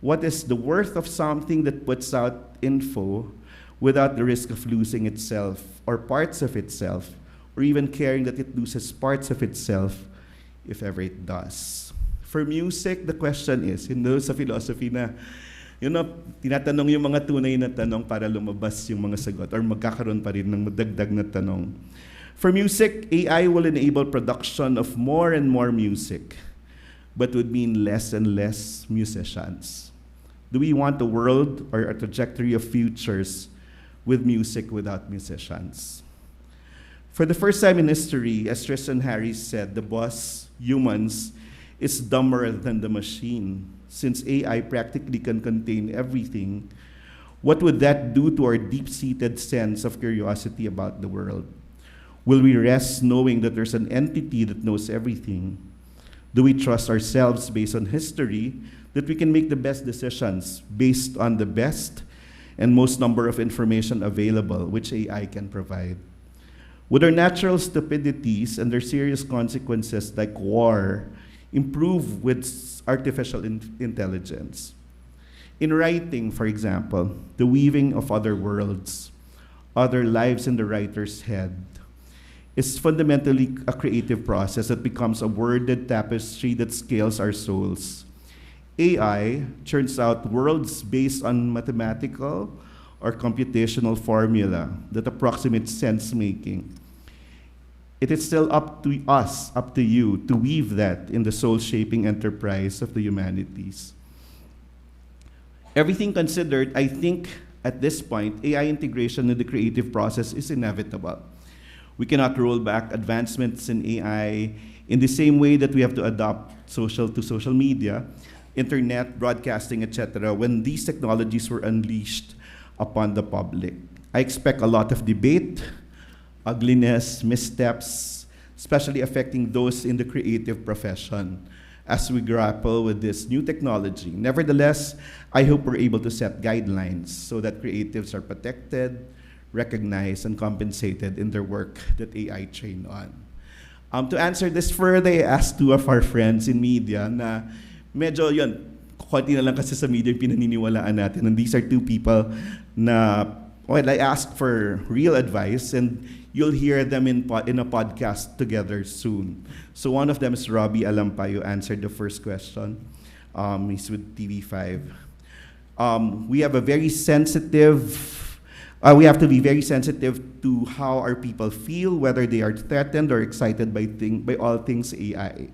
What is the worth of something that puts out info without the risk of losing itself or parts of itself, or even caring that it loses parts of itself if ever it does? For music, the question is, sa philosophy na, tinatanong yung mga tunay na tanong para lumabas yung mga sagot or magkakaroon pa rin ng madagdag na tanong. For music, AI will enable production of more and more music, but would mean less and less musicians. Do we want a world or a trajectory of futures with music without musicians? For the first time in history, as Tristan Harris said, the boss, humans, is dumber than the machine. Since AI practically can contain everything, what would that do to our deep-seated sense of curiosity about the world? Will we rest knowing that there's an entity that knows everything? Do we trust ourselves based on history that we can make the best decisions based on the best and most number of information available, which AI can provide? Would our natural stupidities and their serious consequences like war improve with artificial intelligence? In writing, for example, the weaving of other worlds, other lives in the writer's head, is fundamentally a creative process that becomes a worded tapestry that scales our souls. AI churns out worlds based on mathematical or computational formula that approximates sense-making. It is still up to us, up to you, to weave that in the soul-shaping enterprise of the humanities. Everything considered, I think at this point, AI integration in the creative process is inevitable. We cannot roll back advancements in AI in the same way that we have to adopt social media, internet, broadcasting, etc., when these technologies were unleashed upon the public. I expect a lot of debate, ugliness, missteps, especially affecting those in the creative profession as we grapple with this new technology. Nevertheless, I hope we're able to set guidelines so that creatives are protected, recognized, and compensated in their work that AI trained on. To answer this further, I asked two of our friends in media na medyo yun, konti na lang kasi sa media yung pinaniniwalaan natin. And these are two people na well, I asked for real advice, and you'll hear them in a podcast together soon. So one of them is Robbie Alampayo, answered the first question. He's with TV5. We have to be very sensitive to how our people feel, whether they are threatened or excited by all things AI.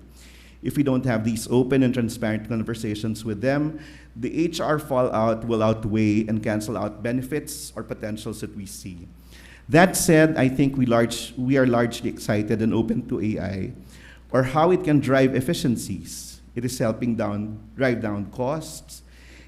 If we don't have these open and transparent conversations with them, the HR fallout will outweigh and cancel out benefits or potentials that we see. That said, I think we are largely excited and open to AI, or how it can drive efficiencies. It is helping drive down costs,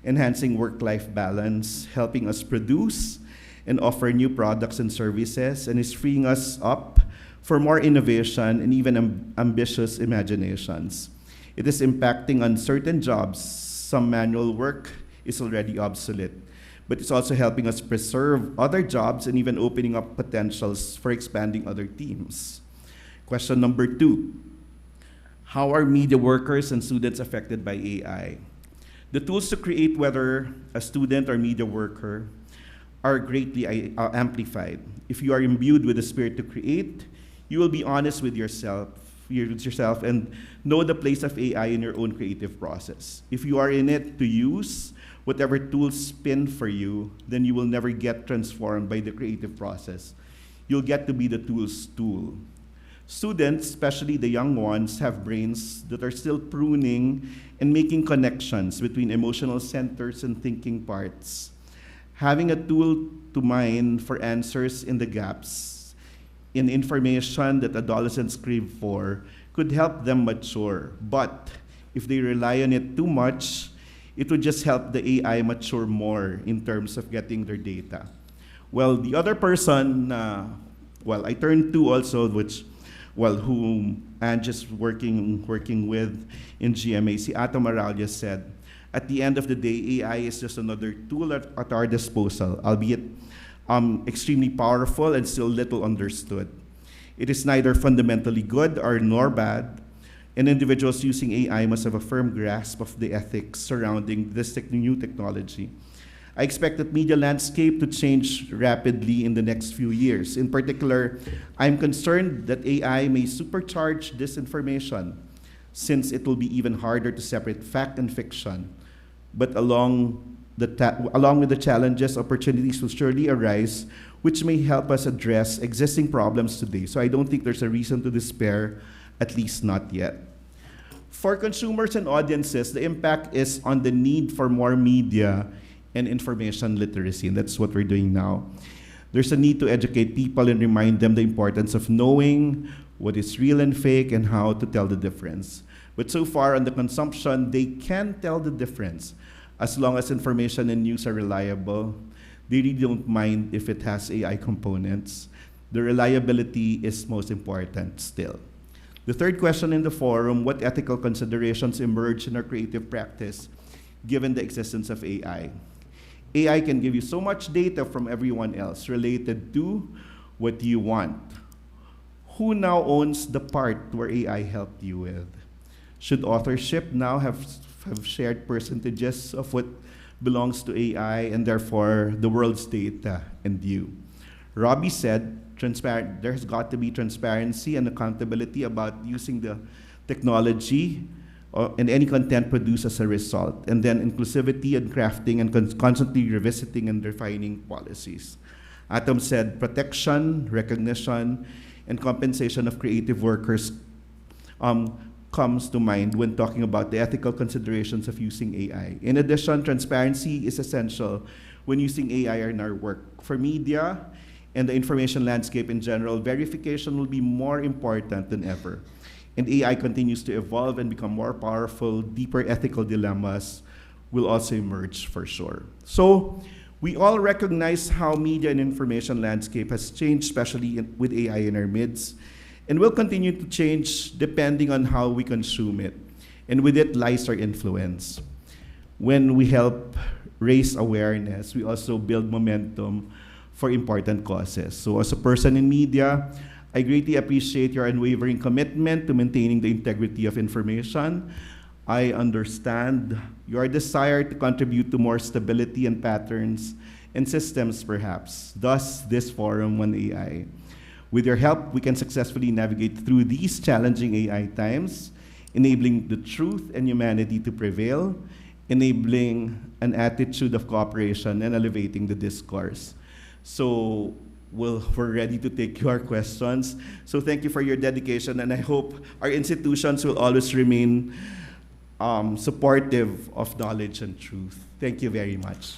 enhancing work-life balance, helping us produce and offer new products and services, and is freeing us up for more innovation and even ambitious imaginations. It is impacting on certain jobs. Some manual work is already obsolete, but it's also helping us preserve other jobs and even opening up potentials for expanding other teams. Question number 2, how are media workers and students affected by AI? The tools to create, whether a student or media worker, are greatly amplified. If you are imbued with the spirit to create, you will be honest with yourself and know the place of AI in your own creative process. If you are in it to use whatever tools spin for you, then you will never get transformed by the creative process. You'll get to be the tool's tool. Students, especially the young ones, have brains that are still pruning and making connections between emotional centers and thinking parts. Having a tool to mine for answers in the gaps in information that adolescents crave for could help them mature. But if they rely on it too much, it would just help the AI mature more in terms of getting their data. Well, the other person, I turned to also, whom Ange is working with in GMA, si Ato Maralya said, at the end of the day, AI is just another tool at our disposal, albeit extremely powerful and still little understood. It is neither fundamentally good nor bad, and individuals using AI must have a firm grasp of the ethics surrounding this new technology. I expect that media landscape to change rapidly in the next few years. In particular, I'm concerned that AI may supercharge disinformation, since it will be even harder to separate fact and fiction. But along with the challenges, opportunities will surely arise, which may help us address existing problems today. So I don't think there's a reason to despair, at least not yet. For consumers and audiences, the impact is on the need for more media and information literacy, and that's what we're doing now. There's a need to educate people and remind them the importance of knowing what is real and fake and how to tell the difference. But so far on the consumption, they can tell the difference. As long as information and news are reliable, they really don't mind if it has AI components. The reliability is most important still. The third question in the forum, what ethical considerations emerge in our creative practice given the existence of AI? AI can give you so much data from everyone else related to what you want. Who now owns the part where AI helped you with? Should authorship now have shared percentages of what belongs to AI and therefore the world's data and you? Robbie said, there's got to be transparency and accountability about using the technology and any content produced as a result, and then inclusivity and crafting and constantly revisiting and refining policies. Atom said protection, recognition, and compensation of creative workers comes to mind when talking about the ethical considerations of using AI. In addition, transparency is essential when using AI in our work. For media and the information landscape in general, verification will be more important than ever. And AI continues to evolve and become more powerful, deeper ethical dilemmas will also emerge for sure. So we all recognize how media and information landscape has changed, especially with AI in our midst, and will continue to change depending on how we consume it. And with it lies our influence. When we help raise awareness, we also build momentum for important causes. So as a person in media, I greatly appreciate your unwavering commitment to maintaining the integrity of information. I understand your desire to contribute to more stability and patterns and systems, perhaps. Thus, this forum on AI. With your help, we can successfully navigate through these challenging AI times, enabling the truth and humanity to prevail, enabling an attitude of cooperation, and elevating the discourse. So we're ready to take your questions. So thank you for your dedication, and I hope our institutions will always remain supportive of knowledge and truth. Thank you very much.